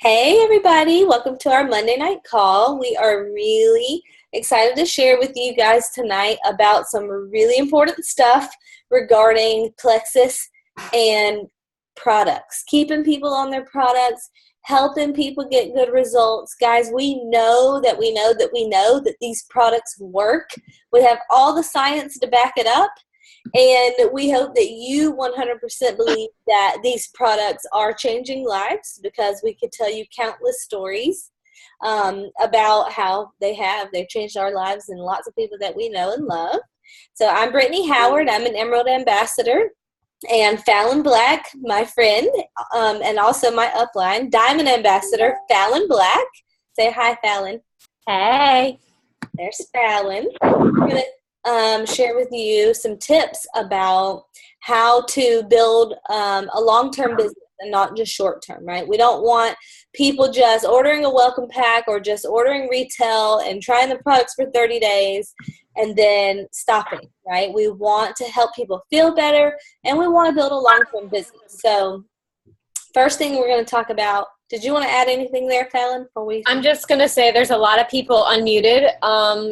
Hey everybody, welcome to our Monday night call. We are really excited to share with you guys tonight about some really important stuff regarding Plexus and products. Keeping people on their products, helping people get good results. Guys, we know that these products work. We have all the science to back it up. And we hope that you 100% believe that these products are changing lives, because we could tell you countless stories about how they've changed our lives and lots of people that we know and love. So I'm Brittany Howard. I'm an Emerald Ambassador. And Fallon Black, my friend, and also my upline, Diamond Ambassador, Fallon Black. Say hi, Fallon. Hey. There's Fallon. We're going to share with you some tips about how to build a long-term business and not just short-term, right? We don't want people just ordering a welcome pack or just ordering retail and trying the products for 30 days and then stopping, right? We want to help people feel better, and we want to build a long-term business. So first thing we're going to talk about, did you want to add anything there, Fallon? I'm just going to say there's a lot of people unmuted.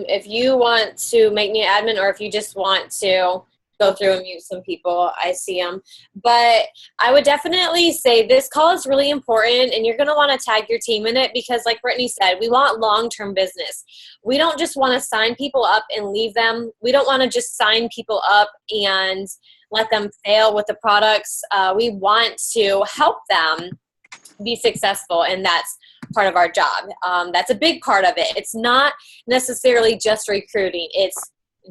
If you want to make me admin, or if you just want to go through and mute some people, I see them. But I would definitely say this call is really important, and you're going to want to tag your team in it because, like Brittany said, we want long-term business. We don't just want to sign people up and leave them. We don't want to just sign people up and let them fail with the products. We want to help them be successful, and that's part of our job. That's a big part of it. It's not necessarily just recruiting. It's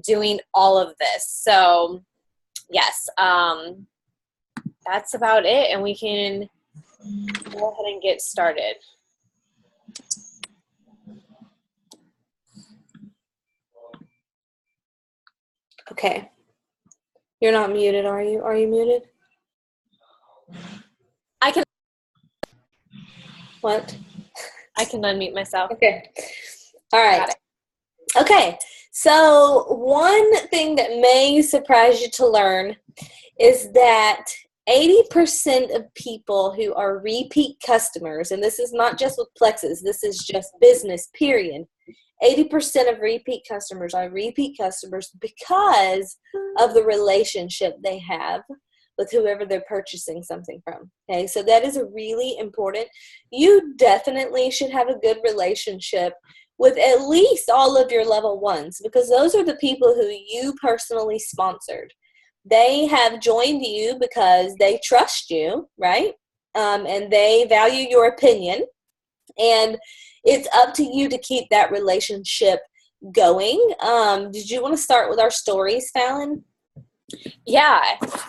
doing all of this. So yes, that's about it, and we can go ahead and get started. Okay. You're not muted, are you? Are you muted? I can. What? I can unmute myself. Okay. All right. Okay. So one thing that may surprise you to learn is that 80% of people who are repeat customers, and this is not just with Plexus, this is just business, period. 80% of repeat customers are repeat customers because of the relationship they have with whoever they're purchasing something from. Okay, so that is a really important. You definitely should have a good relationship with at least all of your level ones, because those are the people who you personally sponsored. They have joined you because they trust you, right? And they value your opinion. And it's up to you to keep that relationship going. Did you want to start with our stories, Fallon? Yeah.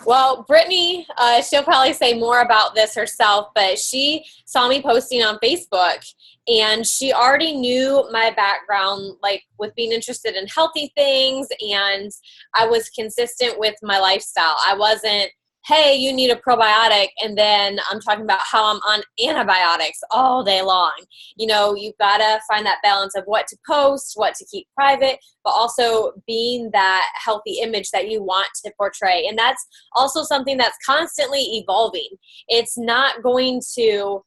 Well, Brittany, she'll probably say more about this herself, but she saw me posting on Facebook, and she already knew my background, like with being interested in healthy things, and I was consistent with my lifestyle. I wasn't, hey, you need a probiotic, and then I'm talking about how I'm on antibiotics all day long. You know, you've got to find that balance of what to post, what to keep private, but also being that healthy image that you want to portray. And that's also something that's constantly evolving. It's not going to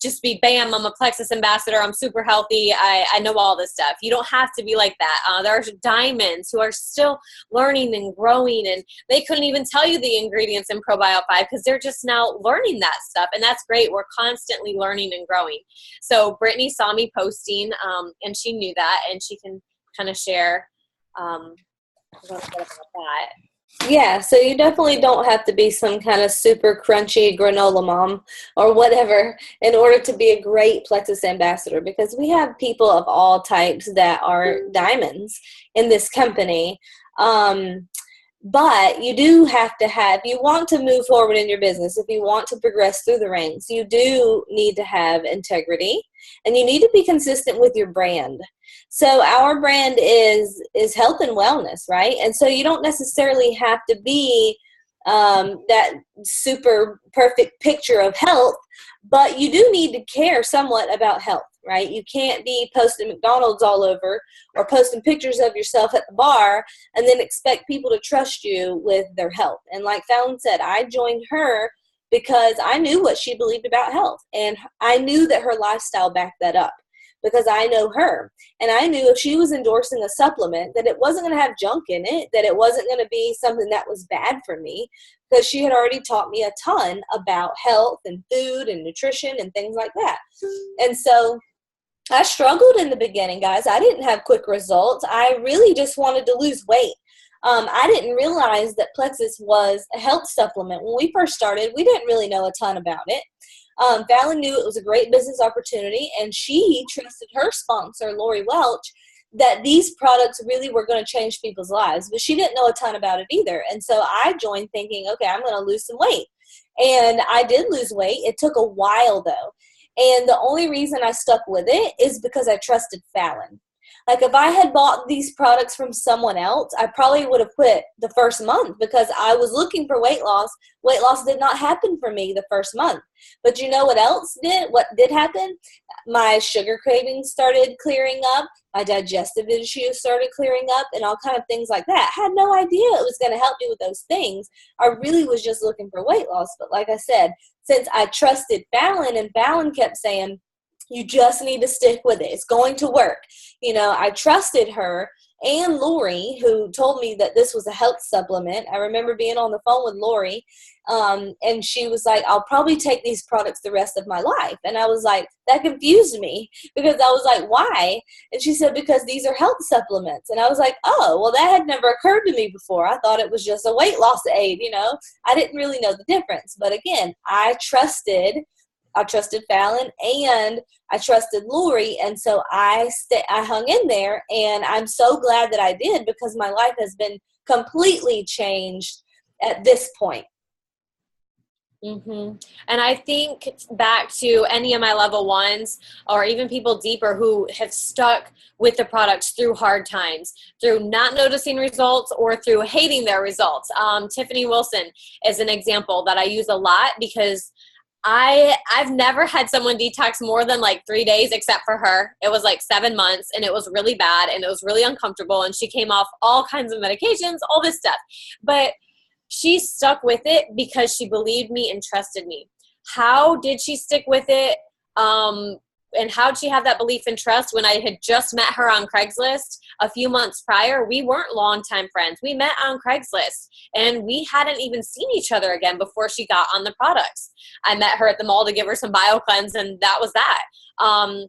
just be, bam, I'm a Plexus ambassador, I'm super healthy, I know all this stuff. You don't have to be like that. There are diamonds who are still learning and growing, and they couldn't even tell you the ingredients in Probio 5 because they're just now learning that stuff, and that's great. We're constantly learning and growing. So Brittany saw me posting, and she knew that, and she can kind of share a little bit about that. Yeah, so you definitely don't have to be some kind of super crunchy granola mom or whatever in order to be a great Plexus ambassador, because we have people of all types that are diamonds in this company. But you do have to have, you want to move forward in your business, if you want to progress through the ranks, you do need to have integrity, and you need to be consistent with your brand. So our brand is health and wellness, right? And so you don't necessarily have to be that super perfect picture of health, but you do need to care somewhat about health, right? You can't be posting McDonald's all over or posting pictures of yourself at the bar and then expect people to trust you with their health. And like Fallon said, I joined her because I knew what she believed about health, and I knew that her lifestyle backed that up because I know her. And I knew if she was endorsing a supplement that it wasn't going to have junk in it, that it wasn't going to be something that was bad for me, because she had already taught me a ton about health and food and nutrition and things like that. And so I struggled in the beginning, guys. I didn't have quick results. I really just wanted to lose weight. I didn't realize that Plexus was a health supplement. When we first started, we didn't really know a ton about it. Fallon knew it was a great business opportunity, and she trusted her sponsor, Lori Welch, that these products really were going to change people's lives. But she didn't know a ton about it either. And so I joined thinking, okay, I'm going to lose some weight. And I did lose weight. It took a while, though. And the only reason I stuck with it is because I trusted Fallon. Like, if I had bought these products from someone else, I probably would have quit the first month because I was looking for weight loss. Weight loss did not happen for me the first month. But you know what else did? What did happen? My sugar cravings started clearing up. My digestive issues started clearing up, and all kind of things like that. I had no idea it was going to help me with those things. I really was just looking for weight loss. But like I said, since I trusted Fallon, and Fallon kept saying, you just need to stick with it, it's going to work. You know, I trusted her and Lori, who told me that this was a health supplement. I remember being on the phone with Lori, and she was like, I'll probably take these products the rest of my life. And I was like, that confused me, because I was like, why? And she said, because these are health supplements. And I was like, oh, well, that had never occurred to me before. I thought it was just a weight loss aid, you know. I didn't really know the difference. But again, I trusted Fallon, and I trusted Lori, and so I hung in there, and I'm so glad that I did, because my life has been completely changed at this point. Mm-hmm. And I think back to any of my level ones, or even people deeper who have stuck with the products through hard times, through not noticing results or through hating their results. Tiffany Wilson is an example that I use a lot, because I've never had someone detox more than like 3 days except for her. It was like 7 months, and it was really bad, and it was really uncomfortable, and she came off all kinds of medications, all this stuff. But she stuck with it because she believed me and trusted me. How did she stick with it? And how did she have that belief and trust when I had just met her on Craigslist a few months prior? We weren't longtime friends. We met on Craigslist, and we hadn't even seen each other again before she got on the products. I met her at the mall to give her some BioCleanse, and that was that. And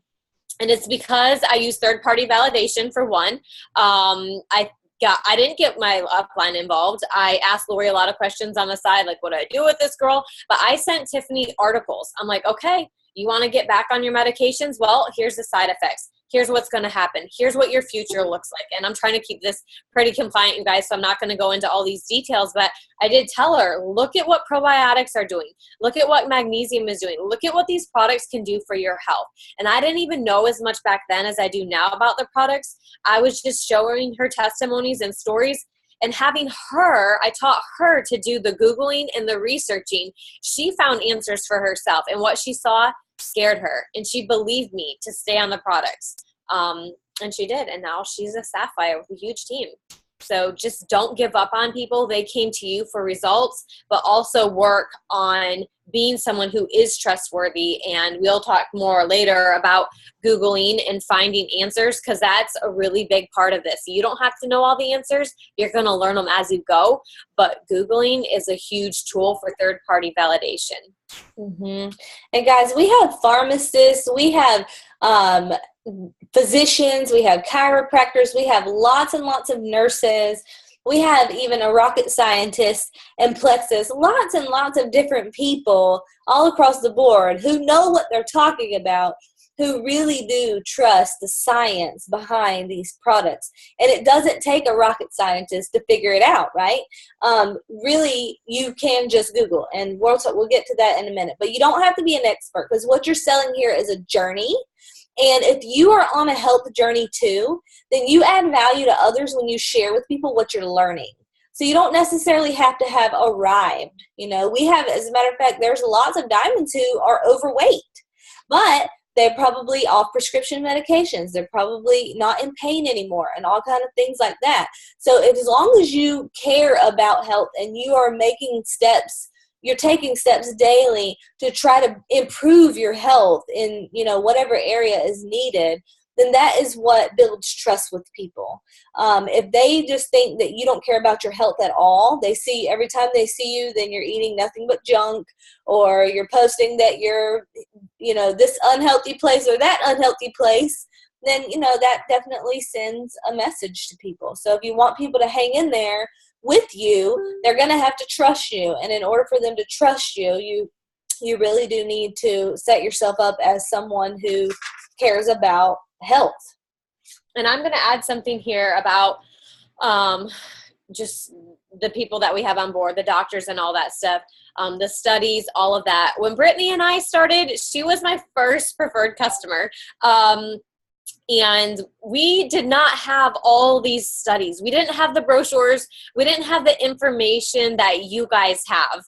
it's because I use third-party validation, for one. I didn't get my upline involved. I asked Lori a lot of questions on the side, like, what do I do with this girl? But I sent Tiffany articles. I'm like, okay, you want to get back on your medications? Well, here's the side effects. Here's what's going to happen. Here's what your future looks like. And I'm trying to keep this pretty compliant, you guys, so I'm not going to go into all these details. But I did tell her, look at what probiotics are doing. Look at what magnesium is doing. Look at what these products can do for your health. And I didn't even know as much back then as I do now about the products. I was just showing her testimonies and stories. And having her, I taught her to do the Googling and the researching. She found answers for herself. And what she saw scared her, and she believed me to stay on the products, and she did, and now she's a Sapphire with a huge team. So just don't give up on people. They came to you for results, but also work on being someone who is trustworthy. And we'll talk more later about Googling and finding answers, because that's a really big part of this. You don't have to know all the answers. You're going to learn them as you go. But Googling is a huge tool for third-party validation. Mm-hmm. And guys, we have pharmacists, we have physicians, we have chiropractors, we have lots and lots of nurses, we have even a rocket scientist and Plexus, lots and lots of different people all across the board who know what they're talking about, who really do trust the science behind these products. And it doesn't take a rocket scientist to figure it out, right? Really, you can just Google, and we'll get to that in a minute. But you don't have to be an expert, because what you're selling here is a journey. And if you are on a health journey too, then you add value to others when you share with people what you're learning. So you don't necessarily have to have arrived. You know, we have, as a matter of fact, there's lots of diamonds who are overweight, but they're probably off prescription medications. They're probably not in pain anymore, and all kind of things like that. So as long as you care about health and you are making steps, you're taking steps daily to try to improve your health in, whatever area is needed, then that is what builds trust with people. If they just think that you don't care about your health at all, every time they see you, then you're eating nothing but junk, or you're posting that you're, this unhealthy place or that unhealthy place, then, that definitely sends a message to people. So if you want people to hang in there with you, they're going to have to trust you. And in order for them to trust you, you really do need to set yourself up as someone who cares about health. And I'm going to add something here about just the people that we have on board, the doctors and all that stuff, the studies, all of that. When Brittany and I started, she was my first preferred customer. And we did not have all these studies. We didn't have the brochures. We didn't have the information that you guys have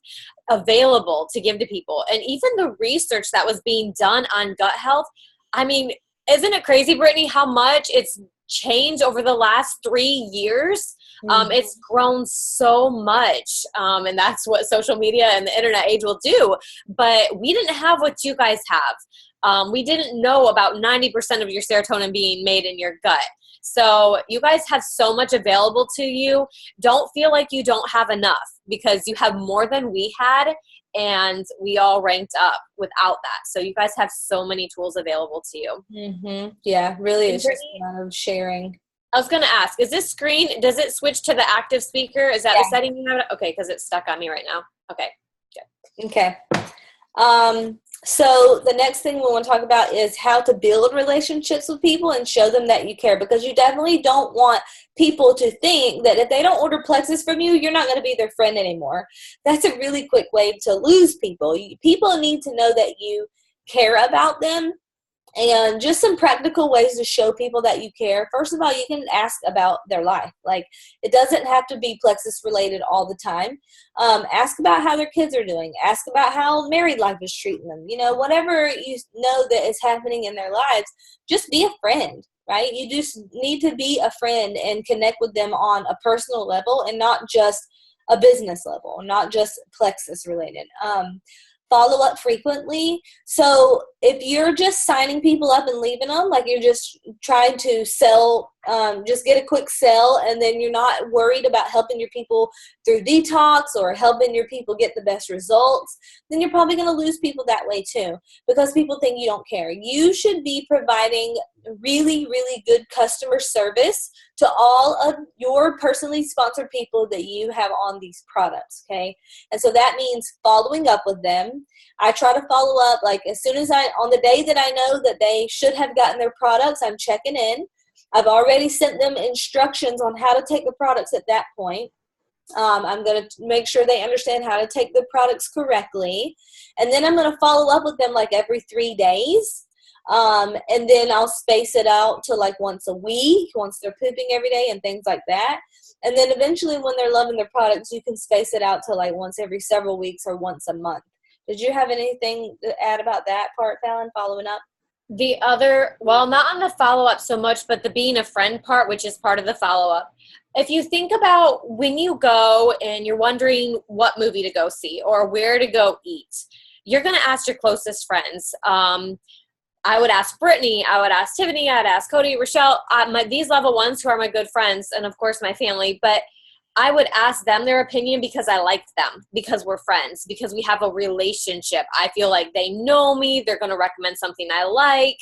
available to give to people. And even the research that was being done on gut health, I mean, isn't it crazy, Brittany, how much it's changed over the last 3 years? It's grown so much, and that's what social media and the internet age will do. But we didn't have what you guys have. We didn't know about 90% of your serotonin being made in your gut. So you guys have so much available to you. Don't feel like you don't have enough, because you have more than we had, and we all ranked up without that. So you guys have so many tools available to you. Mm-hmm. Yeah, really, it's just a matter of sharing. I was going to ask, is this screen, does it switch to the active speaker? Is that the setting you have? Okay, because it's stuck on me right now. Okay, good. Okay. So the next thing we want to talk about is how to build relationships with people and show them that you care, because you definitely don't want people to think that if they don't order Plexus from you, you're not going to be their friend anymore. That's a really quick way to lose people. People need to know that you care about them. And just some practical ways to show people that you care. First of all, you can ask about their life. Like, it doesn't have to be Plexus related all the time. Ask about how their kids are doing. Ask about how married life is treating them. Whatever you know that is happening in their lives, just be a friend, right? You just need to be a friend and connect with them on a personal level, and not just a business level, not just Plexus related. Follow up frequently. So if you're just signing people up and leaving them, like you're just trying to sell, just get a quick sell, and then you're not worried about helping your people through detox or helping your people get the best results, then you're probably going to lose people that way too, because people think you don't care. You should be providing really, really good customer service to all of your personally sponsored people that you have on these products, okay? And so that means following up with them. I try to follow up, like, as soon as on the day that I know that they should have gotten their products, I'm checking in. I've already sent them instructions on how to take the products at that point. I'm going to make sure they understand how to take the products correctly. And then I'm going to follow up with them like every 3 days. And then I'll space it out to like once a week, once they're pooping every day and things like that. And then eventually when they're loving their products, you can space it out to like once every several weeks or once a month. Did you have anything to add about that part, Fallon, following up? The other, well, not on the follow-up so much, but the being a friend part, which is part of the follow-up. If you think about when you go and you're wondering what movie to go see or where to go eat, you're going to ask your closest friends. I would ask Brittany, I would ask Tiffany, I'd ask Cody, Rochelle, these level ones who are my good friends, and of course my family, but I would ask them their opinion because I like them, because we're friends, because we have a relationship. I feel like they know me. They're going to recommend something I like.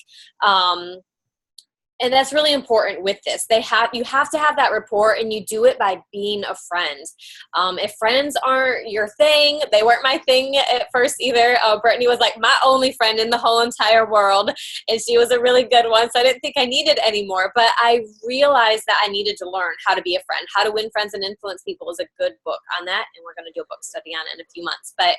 And that's really important with this. You have to have that rapport, and you do it by being a friend. If friends aren't your thing, they weren't my thing at first either. Brittany was like my only friend in the whole entire world, and she was a really good one, so I didn't think I needed any more. But I realized that I needed to learn how to be a friend. How to Win Friends and Influence People is a good book on that, and we're going to do a book study on it in a few months. But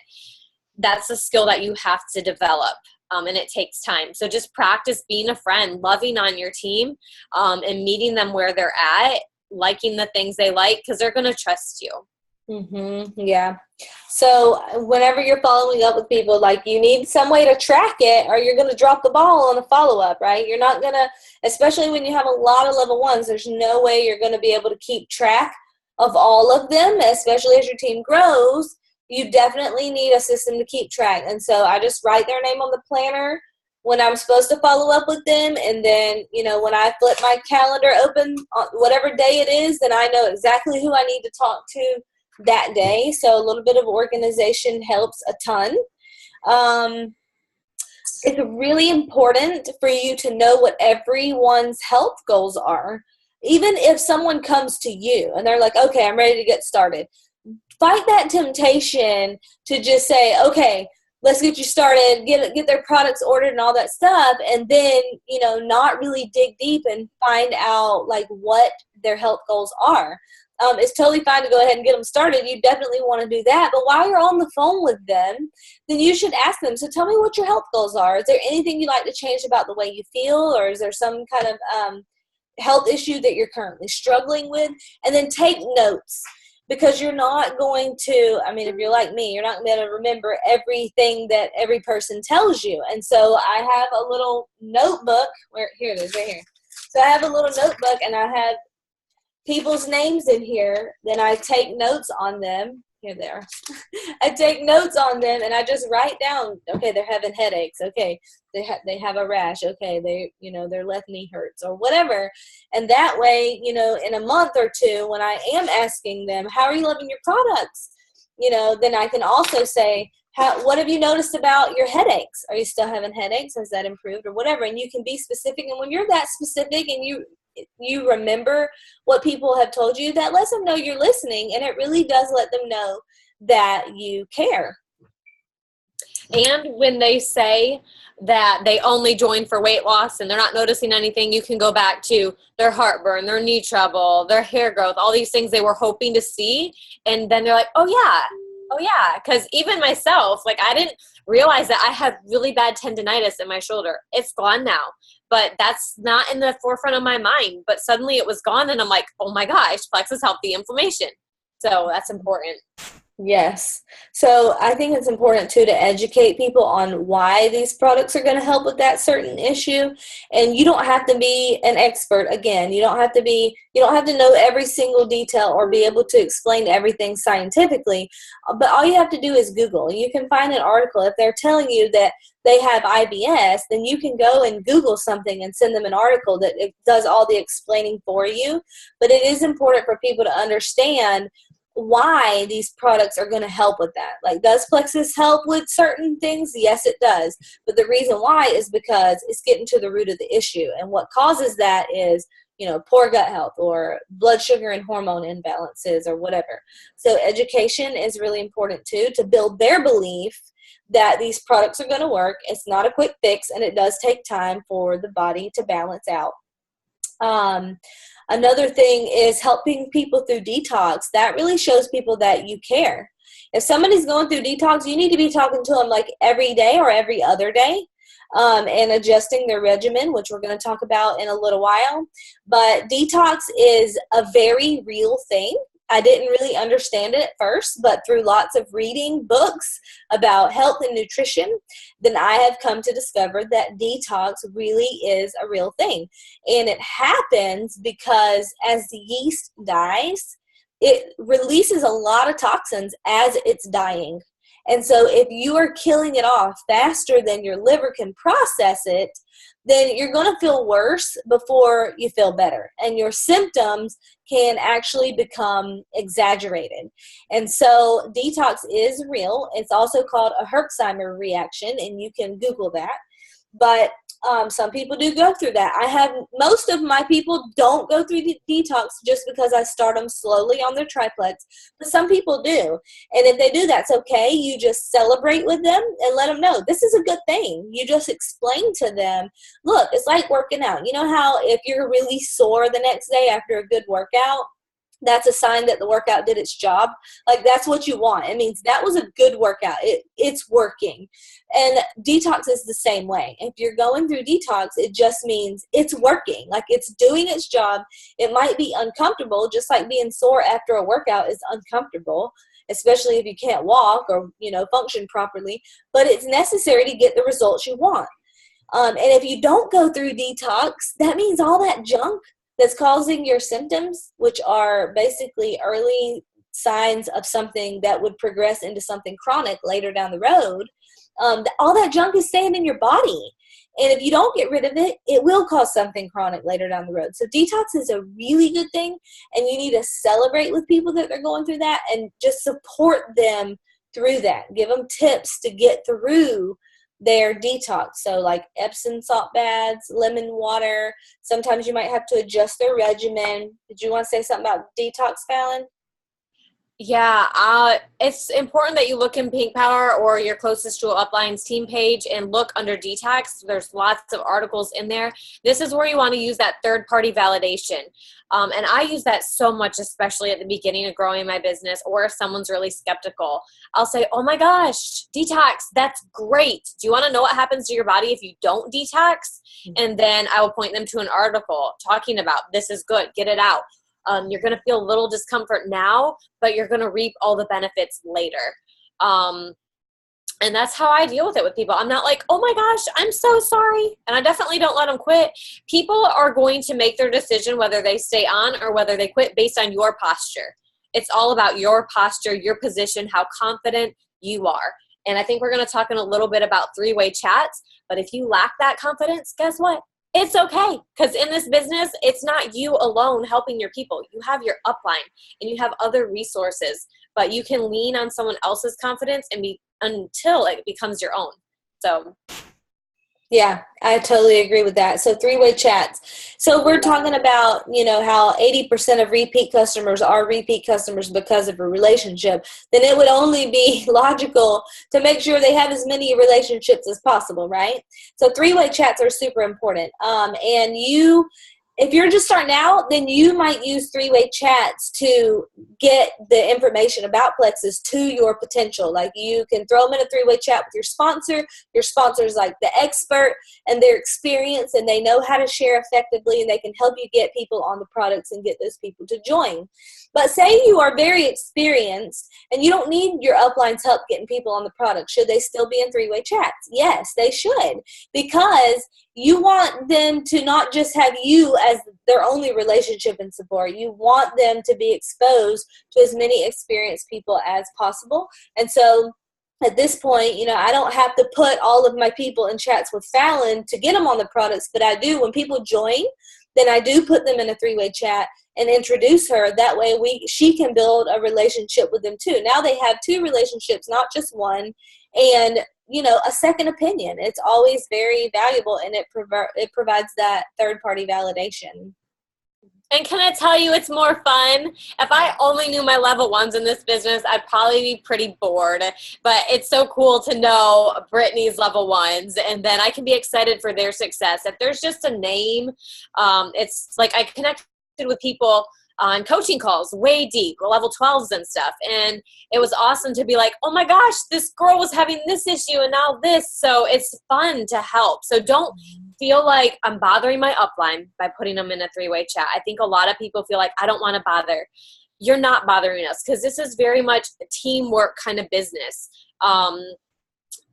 that's a skill that you have to develop. And it takes time. So just practice being a friend, loving on your team, and meeting them where they're at, liking the things they like, because they're going to trust you. Mm-hmm. Yeah. So whenever you're following up with people, like, you need some way to track it, or you're going to drop the ball on a follow-up, right? You're not going to, especially when you have a lot of level ones, there's no way you're going to be able to keep track of all of them, especially as your team grows. you definitely need a system to keep track. And so I just write their name on the planner when I'm supposed to follow up with them. And then, when I flip my calendar open on whatever day it is, then I know exactly who I need to talk to that day. So a little bit of organization helps a ton. It's really important for you to know what everyone's health goals are. Even if someone comes to you and they're like, okay, I'm ready to get started. Fight that temptation to just say, okay, let's get you started, get their products ordered and all that stuff, and then, not really dig deep and find out like what their health goals are. It's totally fine to go ahead and get them started. You definitely want to do that. But while you're on the phone with them, then you should ask them, so tell me what your health goals are. Is there anything you'd like to change about the way you feel? Or is there some kind of health issue that you're currently struggling with? And then take notes. Because you're not going to, if you're like me, you're not going to remember everything that every person tells you. And so I have a little notebook. Here it is, right here. So I have a little notebook, and I have people's names in here. Then I take notes on them. Here they are. I take notes on them, and I just write down, okay, they're having headaches. Okay, they have a rash. Okay, their left knee hurts or whatever. And that way, in a month or two, when I am asking them, how are you loving your products? Then I can also say, what have you noticed about your headaches? Are you still having headaches? Has that improved or whatever? And you can be specific. And when you're that specific and you remember what people have told you, that lets them know you're listening, and it really does let them know that you care. And when they say that they only join for weight loss and they're not noticing anything, you can go back to their heartburn, their knee trouble, their hair growth, all these things they were hoping to see. And then they're like, oh yeah. Because even myself, like, I didn't realize that I had really bad tendonitis in my shoulder. It's gone now, but that's not in the forefront of my mind. But suddenly it was gone, and I'm like, oh my gosh, Plexus helped the inflammation. So that's important. Yes. So I think it's important too to educate people on why these products are going to help with that certain issue. And you don't have to be an expert. Again, you don't have to know every single detail or be able to explain everything scientifically. But all you have to do is Google. You can find an article. If they're telling you that they have IBS, then you can go and Google something and send them an article that it does all the explaining for you. But it is important for people to understand why these products are going to help with that. Like, does Plexus help with certain things? Yes, it does. But the reason why is because it's getting to the root of the issue. And what causes that is, poor gut health or blood sugar and hormone imbalances or whatever. So education is really important too, to build their belief that these products are going to work. It's not a quick fix, and it does take time for the body to balance out. Another thing is helping people through detox. That really shows people that you care. If somebody's going through detox, you need to be talking to them like every day or every other day, and adjusting their regimen, which we're going to talk about in a little while. But detox is a very real thing. I didn't really understand it at first, but through lots of reading books about health and nutrition, then I have come to discover that detox really is a real thing. And it happens because as the yeast dies, it releases a lot of toxins as it's dying. And so if you are killing it off faster than your liver can process it, then you're going to feel worse before you feel better. And your symptoms can actually become exaggerated. And so detox is real. It's also called a Herxheimer reaction, and you can Google that. But some people do go through that. Most of my people don't go through detox just because I start them slowly on their triplex, but some people do. And if they do, that's okay. You just celebrate with them and let them know this is a good thing. You just explain to them, look, it's like working out. You know how if you're really sore the next day after a good workout, that's a sign that the workout did its job. Like, that's what you want. It means that was a good workout. It's working. And detox is the same way. If you're going through detox, it just means it's working. Like, it's doing its job. It might be uncomfortable, just like being sore after a workout is uncomfortable, especially if you can't walk or, function properly. But it's necessary to get the results you want. And if you don't go through detox, that means all that junk that's causing your symptoms, which are basically early signs of something that would progress into something chronic later down the road, all that junk is staying in your body. And if you don't get rid of it, it will cause something chronic later down the road. So detox is a really good thing, and you need to celebrate with people that they're going through that and just support them through that. Give them tips to get through their detox. So like Epsom salt baths, lemon water. Sometimes you might have to adjust their regimen. Did you want to say something about detox, Fallon? Yeah, it's important that you look in Pink Power or your closest Jewel Upline's team page and look under detox. There's lots of articles in there. This is where you want to use that third-party validation. And I use that so much, especially at the beginning of growing my business, or if someone's really skeptical. I'll say, oh my gosh, detox, that's great. Do you want to know what happens to your body if you don't detox? And then I will point them to an article talking about this is good, get it out. You're going to feel a little discomfort now, but you're going to reap all the benefits later. And that's how I deal with it with people. I'm not like, oh my gosh, I'm so sorry. And I definitely don't let them quit. People are going to make their decision whether they stay on or whether they quit based on your posture. It's all about your posture, your position, how confident you are. And I think we're going to talk in a little bit about three-way chats. But if you lack that confidence, guess what? It's okay, because in this business, it's not you alone helping your people. You have your upline and you have other resources, but you can lean on someone else's confidence and until it becomes your own. So yeah, I totally agree with that. So three-way chats. So we're talking about, how 80% of repeat customers are repeat customers because of a relationship. Then it would only be logical to make sure they have as many relationships as possible, right? So three-way chats are super important. If you're just starting out, then you might use three-way chats to get the information about Plexus to your potential. Like you can throw them in a three-way chat with your sponsor. Your sponsor's like the expert and their experience, and they know how to share effectively, and they can help you get people on the products and get those people to join. But say you are very experienced and you don't need your upline's help getting people on the product. Should they still be in three-way chats? Yes, they should, because you want them to not just have you as their only relationship and support. You want them to be exposed to as many experienced people as possible. And so at this point, I don't have to put all of my people in chats with Fallon to get them on the products, but I do. When people join, then I do put them in a three-way chat and introduce her. That way she can build a relationship with them too. Now they have two relationships, not just one. And a second opinion. It's always very valuable, and it provides that third-party validation. And can I tell you, it's more fun. If I only knew my level ones in this business, I'd probably be pretty bored. But it's so cool to know Brittany's level ones, and then I can be excited for their success. If there's just a name, it's like I connected with people on coaching calls way deep, level 12s and stuff. And it was awesome to be like, oh my gosh, this girl was having this issue and now this. So it's fun to help. So don't feel like I'm bothering my upline by putting them in a three-way chat. I think a lot of people feel like I don't want to bother. You're not bothering us because this is very much a teamwork kind of business.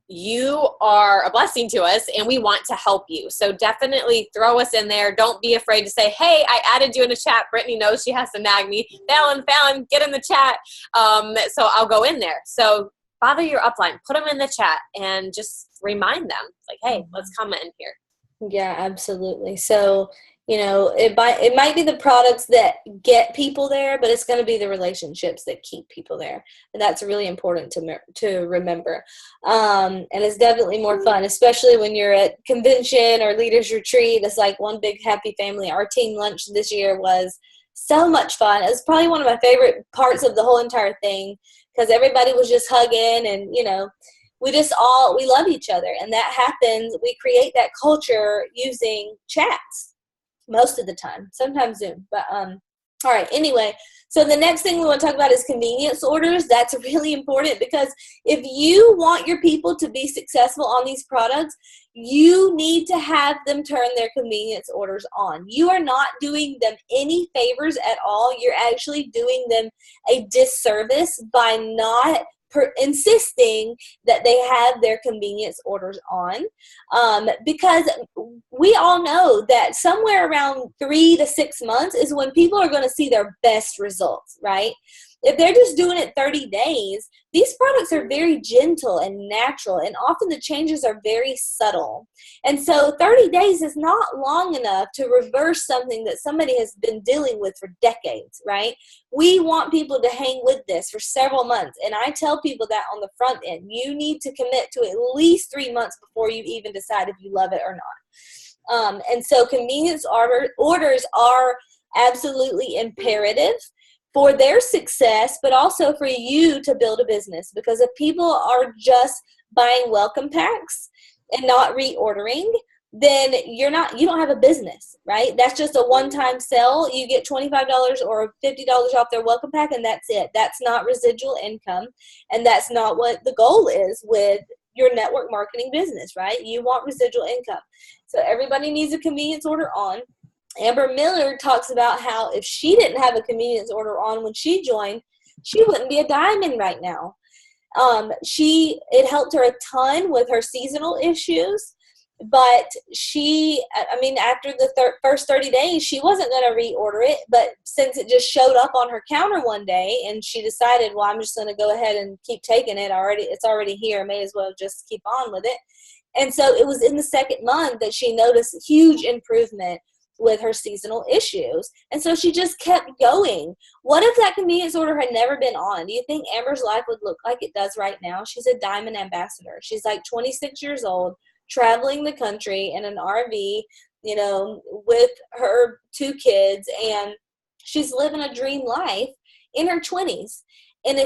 You are a blessing to us and we want to help you. So definitely throw us in there. Don't be afraid to say, hey, I added you in a chat. Brittany knows she has to nag me. Fallon, get in the chat. So I'll go in there. So bother your upline, put them in the chat and just remind them like, hey, let's comment in here. Yeah, absolutely. So, it might be the products that get people there, but it's going to be the relationships that keep people there. And that's really important to remember. And it's definitely more fun, especially when you're at convention or leaders retreat. It's like one big happy family. Our team lunch this year was so much fun. It was probably one of my favorite parts of the whole entire thing because everybody was just hugging and, we love each other. And that happens. We create that culture using chats most of the time, sometimes Zoom. But all right, anyway, so the next thing we want to talk about is convenience orders. That's really important because if you want your people to be successful on these products, you need to have them turn their convenience orders on. You are not doing them any favors at all. You're actually doing them a disservice by not insisting that they have their convenience orders on, because we all know that somewhere around 3 to 6 months is when people are going to see their best results, right? if they're just doing it 30 days, these products are very gentle and natural, and often the changes are very subtle. And so 30 days is not long enough to reverse something that somebody has been dealing with for decades, right? We want people to hang with this for several months. And I tell people that on the front end, you need to commit to at least 3 months before you even decide if you love it or not. And so convenience orders are absolutely imperative for their success, but also for you to build a business. Because if people are just buying welcome packs and not reordering, then you don't have a business, right? That's just a one-time sell. You get $25 or $50 off their welcome pack, and that's it. That's not residual income, and that's not what the goal is with your network marketing business, right? You want residual income. So everybody needs a convenience order on. Amber Miller talks about how if she didn't have a convenience order on when she joined, she wouldn't be a diamond right now. It helped her a ton with her seasonal issues, but after the first 30 days, she wasn't going to reorder it, but since it just showed up on her counter one day and she decided, well, I'm just going to go ahead and keep taking it it's already here, may as well just keep on with it. And so it was in the second month that she noticed huge improvement with her seasonal issues. And so she just kept going. What if that convenience order had never been on? Do you think Amber's life would look like it does right now? She's a diamond ambassador. She's like 26 years old, traveling the country in an RV, with her 2 kids, and she's living a dream life in her 20s. And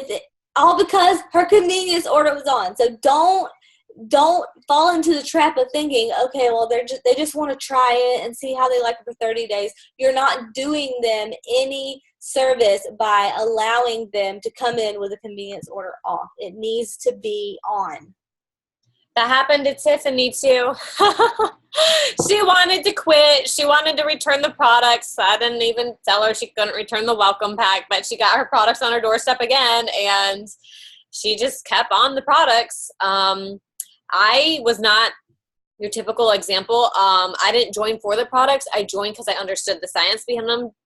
all because her convenience order was on. So don't fall into the trap of thinking, okay, well, they just want to try it and see how they like it for 30 days. You're not doing them any service by allowing them to come in with a convenience order off. It needs to be on. That happened to Tiffany too. She wanted to quit. She wanted to return the products. I didn't even tell her she couldn't return the welcome pack, but she got her products on her doorstep again, and she just kept on the products. I was not your typical example. I didn't join for the products. I joined because I understood the science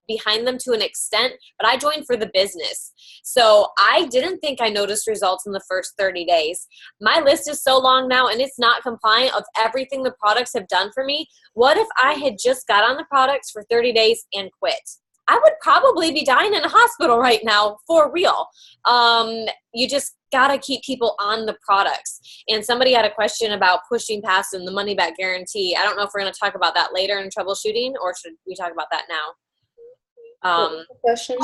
behind them to an extent, but I joined for the business. So I didn't think I noticed results in the first 30 days. My list is so long now, and it's not compliant of everything the products have done for me. What if I had just got on the products for 30 days and quit? I would probably be dying in a hospital right now, for real. You just got to keep people on the products. And somebody had a question about pushing past and the money back guarantee. I don't know if we're going to talk about that later in troubleshooting, or should we talk about that now? Questions?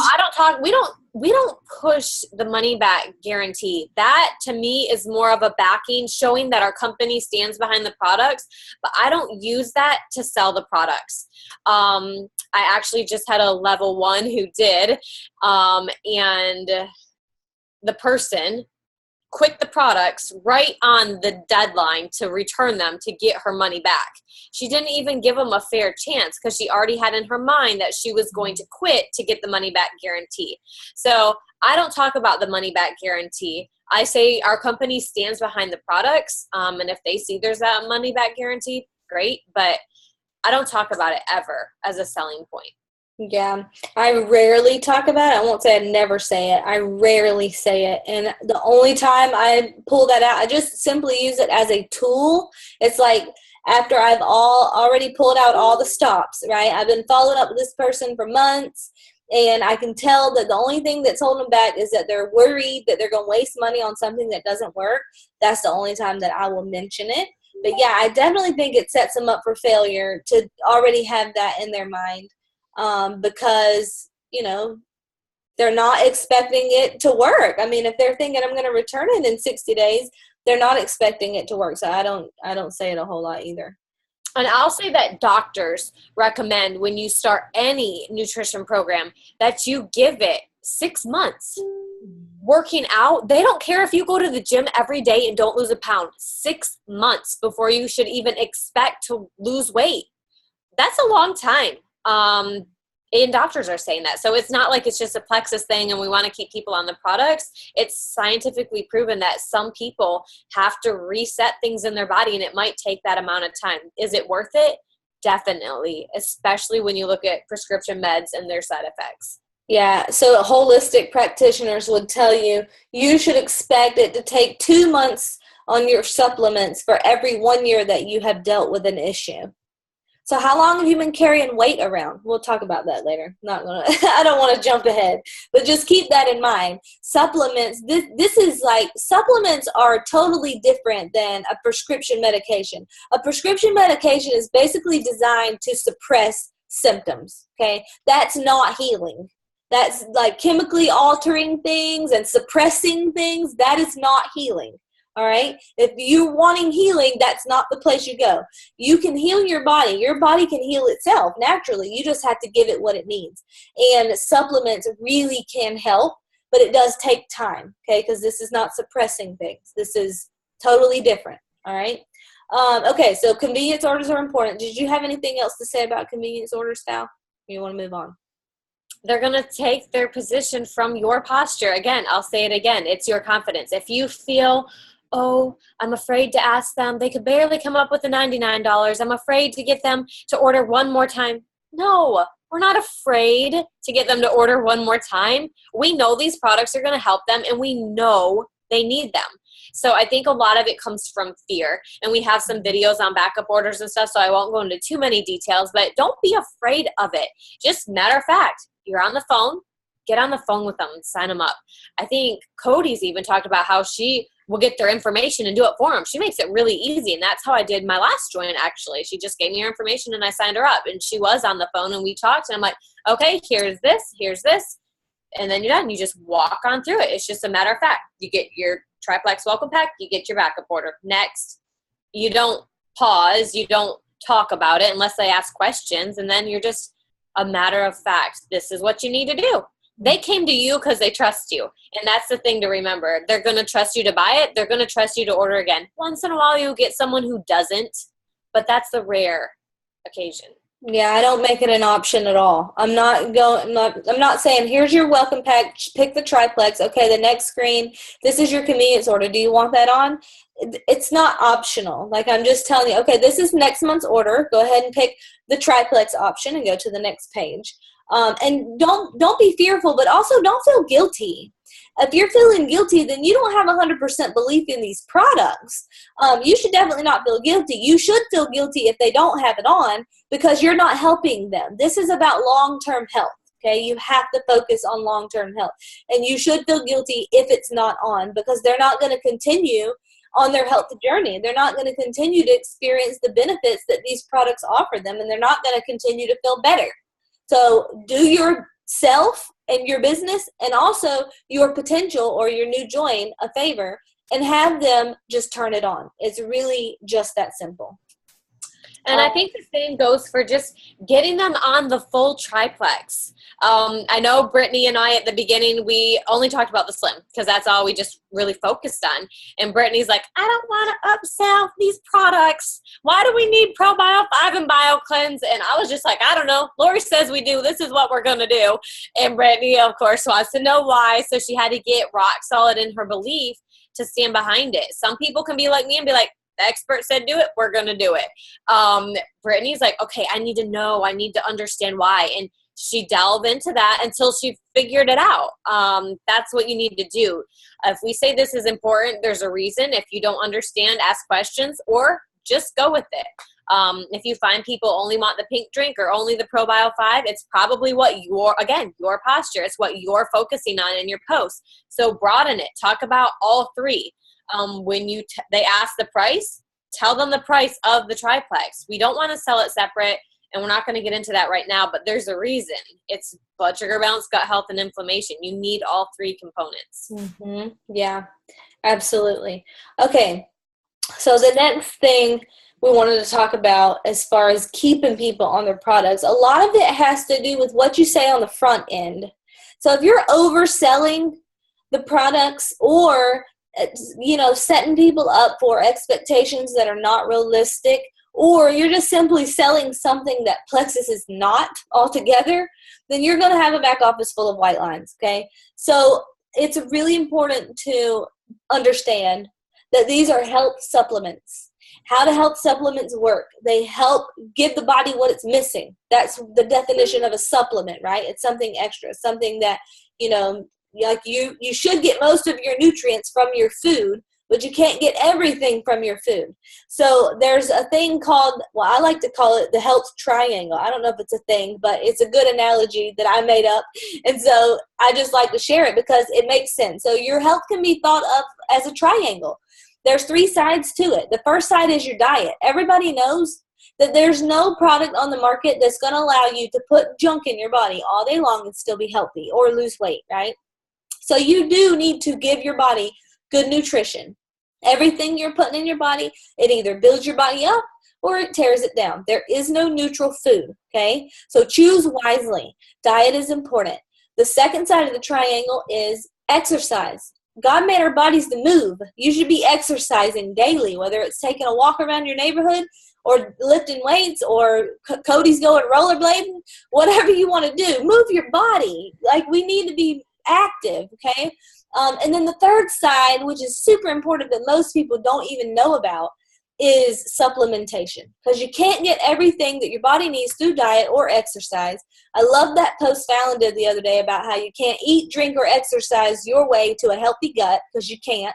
We don't push the money back guarantee. That to me is more of a backing, showing that our company stands behind the products, but I don't use that to sell the products. I actually just had a level 1 who did, and the person quit the products right on the deadline to return them to get her money back. She didn't even give them a fair chance because she already had in her mind that she was going to quit to get the money back guarantee. So I don't talk about the money back guarantee. I say our company stands behind the products, and if they see there's that money back guarantee, great, but I don't talk about it ever as a selling point. Yeah, I rarely talk about it. I won't say I never say it. I rarely say it. And the only time I pull that out, I just simply use it as a tool. It's like after I've already pulled out all the stops, right? I've been following up with this person for months, and I can tell that the only thing that's holding them back is that they're worried that they're going to waste money on something that doesn't work. That's the only time that I will mention it. But yeah, I definitely think it sets them up for failure to already have that in their mind. Because, they're not expecting it to work. I mean, if they're thinking I'm going to return it in 60 days, they're not expecting it to work. So I don't say it a whole lot either. And I'll say that doctors recommend when you start any nutrition program that you give it 6 months. Working out, they don't care if you go to the gym every day and don't lose a pound. 6 months before you should even expect to lose weight. That's a long time. And doctors are saying that. So it's not like it's just a Plexus thing and we want to keep people on the products. It's scientifically proven that some people have to reset things in their body, and it might take that amount of time. Is it worth it? Definitely, especially when you look at prescription meds and their side effects. Yeah, so holistic practitioners would tell you you should expect it to take 2 months on your supplements for every 1 year that you have dealt with an issue. So how long have you been carrying weight around? We'll talk about that later. Not gonna I don't want to jump ahead, but just keep that in mind. Supplements, this is like, supplements are totally different than a prescription medication. A prescription medication is basically designed to suppress symptoms, okay? That's not healing. That's like chemically altering things and suppressing things. That is not healing. All right. If you're wanting healing, that's not the place you go. You can heal your body. Your body can heal itself naturally. You just have to give it what it needs. And supplements really can help, but it does take time. Okay. Because this is not suppressing things. This is totally different. All right. Okay. So convenience orders are important. Did you have anything else to say about convenience orders, Val? Or you want to move on? They're going to take their position from your posture. Again, I'll say it again. It's your confidence. If you feel, oh, I'm afraid to ask them, they could barely come up with the $99. I'm afraid to get them to order one more time. No, we're not afraid to get them to order one more time. We know these products are going to help them, and we know they need them. So I think a lot of it comes from fear. And we have some videos on backup orders and stuff, so I won't go into too many details, but don't be afraid of it. Just matter of fact, you're on the phone, get on the phone with them and sign them up. I think Cody's even talked about how she will get their information and do it for them. She makes it really easy, and that's how I did my last join, actually. She just gave me her information, and I signed her up, and she was on the phone, and we talked, and I'm like, okay, here's this, and then you're done. You just walk on through it. It's just a matter of fact. You get your triplex welcome pack, you get your backup order. Next, you don't pause, you don't talk about it unless they ask questions, and then you're just a matter of fact. This is what you need to do. They came to you because they trust you. And that's the thing to remember. They're going to trust you to buy it. They're going to trust you to order again. Once in a while, you get someone who doesn't, but that's the rare occasion. Yeah, I don't make it an option at all. I'm not saying, here's your welcome pack, pick the triplex. Okay, the next screen, this is your convenience order. Do you want that on? It's not optional. Like, I'm just telling you, okay, this is next month's order. Go ahead and pick the triplex option and go to the next page. And don't be fearful, but also don't feel guilty. If you're feeling guilty, then you don't have 100% belief in these products. You should definitely not feel guilty. You should feel guilty if they don't have it on, because you're not helping them. This is about long-term health. Okay, you have to focus on long-term health, and you should feel guilty if it's not on, because they're not going to continue on their health journey. They're not going to continue to experience the benefits that these products offer them, and they're not going to continue to feel better. So do yourself and your business and also your potential or your new join a favor and have them just turn it on. It's really just that simple. And I think the same goes for just getting them on the full triplex. I know Brittany and I at the beginning, we only talked about the slim because that's all we just really focused on. And Brittany's like, I don't want to upsell these products. Why do we need Probio 5 and BioCleanse? And I was just like, I don't know. Lori says we do. This is what we're going to do. And Brittany, of course, wants to know why. So she had to get rock solid in her belief to stand behind it. Some people can be like me and be like, the expert said do it, we're going to do it. Brittany's like, okay, I need to know. I need to understand why. And she delved into that until she figured it out. That's what you need to do. If we say this is important, there's a reason. If you don't understand, ask questions or just go with it. If you find people only want the pink drink or only the Probio 5, it's probably what your posture. It's what you're focusing on in your post. So broaden it. Talk about all three. When they ask the price, tell them the price of the triplex. We don't want to sell it separate, and we're not going to get into that right now, but there's a reason. It's blood sugar balance, gut health, and inflammation. You need all three components. Mm-hmm. Yeah, absolutely. Okay, so the next thing we wanted to talk about as far as keeping people on their products, a lot of it has to do with what you say on the front end. So if you're overselling the products or setting people up for expectations that are not realistic, or you're just simply selling something that Plexus is not altogether, then you're going to have a back office full of white lines, okay? So it's really important to understand that these are health supplements. How do health supplements work? They help give the body what it's missing. That's the definition of a supplement, right? It's something extra, something that, like you should get most of your nutrients from your food, but you can't get everything from your food. So there's a thing called, well, I like to call it the health triangle. I don't know if it's a thing, but it's a good analogy that I made up. And so I just like to share it because it makes sense. So your health can be thought of as a triangle. There's 3 sides to it. The first side is your diet. Everybody knows that there's no product on the market that's going to allow you to put junk in your body all day long and still be healthy or lose weight, right? So you do need to give your body good nutrition. Everything you're putting in your body, it either builds your body up or it tears it down. There is no neutral food, okay? So choose wisely. Diet is important. The second side of the triangle is exercise. God made our bodies to move. You should be exercising daily, whether it's taking a walk around your neighborhood or lifting weights or Cody's going rollerblading, whatever you want to do. Move your body. Like, we need to be active, okay? And then the third side, which is super important that most people don't even know about, is supplementation, because you can't get everything that your body needs through diet or exercise. I love that post Fallon did the other day about how you can't eat, drink, or exercise your way to a healthy gut, because you can't.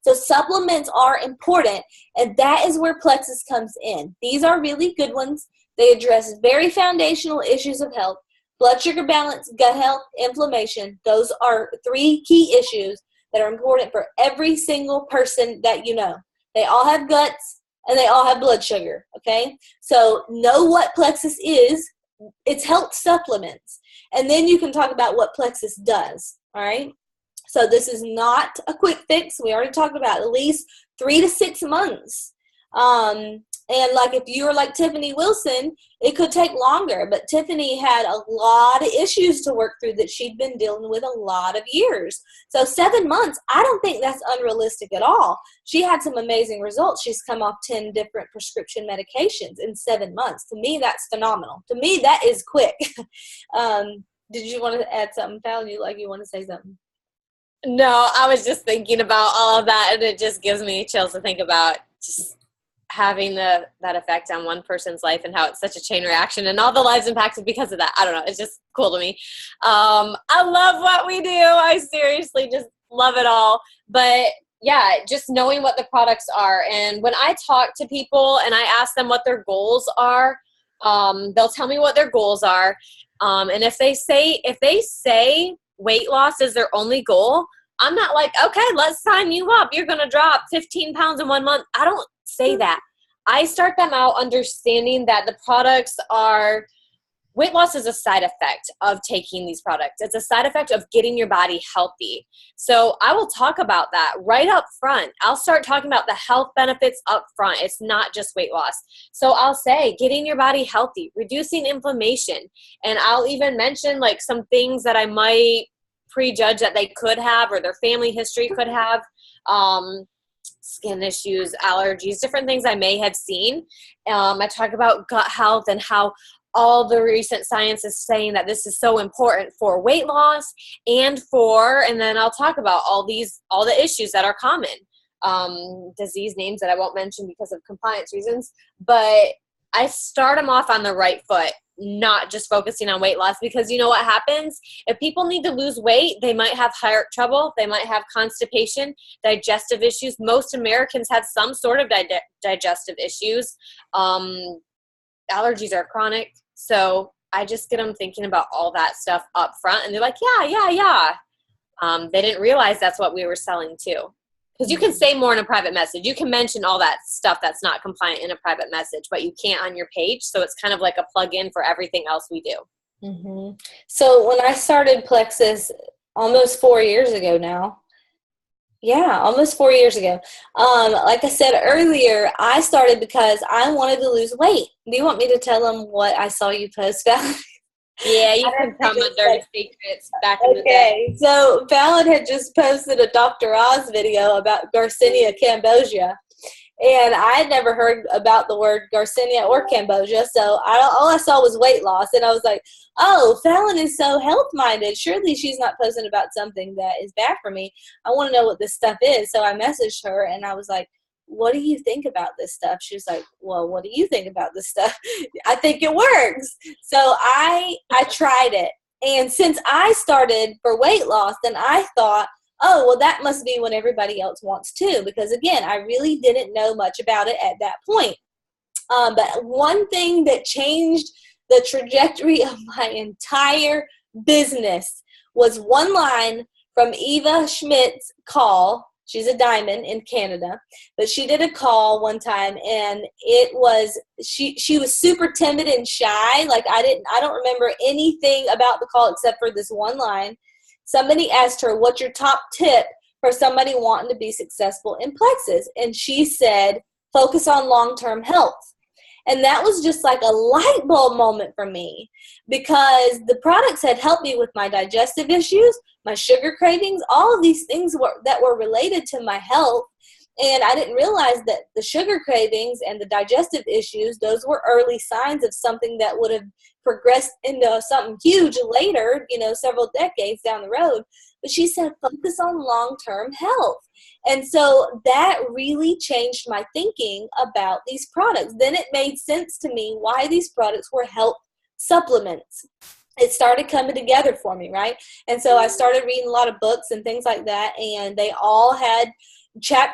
So supplements are important, and that is where Plexus comes in. These are really good ones. They address very foundational issues of health: blood sugar balance, gut health, inflammation. Those are 3 key issues that are important for every single person that you know. They all have guts and they all have blood sugar, okay? So know what Plexus is. It's health supplements. And then you can talk about what Plexus does, all right? So this is not a quick fix. We already talked about at least 3 to 6 months. And like if you were like Tiffany Wilson, it could take longer. But Tiffany had a lot of issues to work through that she'd been dealing with a lot of years. So 7 months, I don't think that's unrealistic at all. She had some amazing results. She's come off 10 different prescription medications in 7 months. To me, that's phenomenal. To me, that is quick. Did you want to add something, Fallon? You want to say something? No, I was just thinking about all of that, and it just gives me chills to think about just having that effect on one person's life and how it's such a chain reaction and all the lives impacted because of that. I don't know. It's just cool to me. I love what we do. I seriously just love it all. But yeah, just knowing what the products are. And when I talk to people and I ask them what their goals are, they'll tell me what their goals are. And if they say weight loss is their only goal, I'm not like, okay, let's sign you up. You're going to drop 15 pounds in 1 month. I don't say that. I start them out understanding that the products are, weight loss is a side effect of taking these products. It's a side effect of getting your body healthy. So I will talk about that right up front. I'll start talking about the health benefits up front. It's not just weight loss. So I'll say getting your body healthy, reducing inflammation. And I'll even mention like some things that I might prejudge that they could have or their family history could have, skin issues, allergies, different things I may have seen. I talk about gut health and how all the recent science is saying that this is so important for weight loss and then I'll talk about all the issues that are common, disease names that I won't mention because of compliance reasons, but I start them off on the right foot, not just focusing on weight loss, because you know what happens? If people need to lose weight, they might have heart trouble, they might have constipation, digestive issues. Most Americans have some sort of digestive issues. Allergies are chronic. So I just get them thinking about all that stuff up front, and they're like, yeah. They didn't realize that's what we were selling too. Because you can say more in a private message. You can mention all that stuff that's not compliant in a private message, but you can't on your page. So it's kind of like a plug-in for everything else we do. Mm-hmm. So when I started Plexus almost 4 years ago now, almost 4 years ago, like I said earlier, I started because I wanted to lose weight. Do you want me to tell them what I saw you post, Val? Yeah, you can tell my dirty secrets back in the day. Okay, so Fallon had just posted a Dr. Oz video about Garcinia cambogia, and I had never heard about the word Garcinia or Cambogia, so all I saw was weight loss, and I was like, oh, Fallon is so health-minded. Surely she's not posting about something that is bad for me. I want to know what this stuff is, so I messaged her, and I was like, what do you think about this stuff? She was like, well, what do you think about this stuff? I think it works. So I tried it. And since I started for weight loss, then I thought, oh, well, that must be what everybody else wants too. Because again, I really didn't know much about it at that point. But one thing that changed the trajectory of my entire business was one line from Eva Schmidt's call. She's a diamond in Canada, but she did a call one time, and it was, she was super timid and shy. Like I don't remember anything about the call except for this one line. Somebody asked her, what's your top tip for somebody wanting to be successful in Plexus? And she said, focus on long-term health. And that was just like a light bulb moment for me, because the products had helped me with my digestive issues, my sugar cravings, all of these things that were related to my health. And I didn't realize that the sugar cravings and the digestive issues, those were early signs of something that would have progressed into something huge later, several decades down the road. But she said, focus on long-term health. And so that really changed my thinking about these products. Then it made sense to me why these products were health supplements. It started coming together for me, right? And so I started reading a lot of books and things like that, and they all had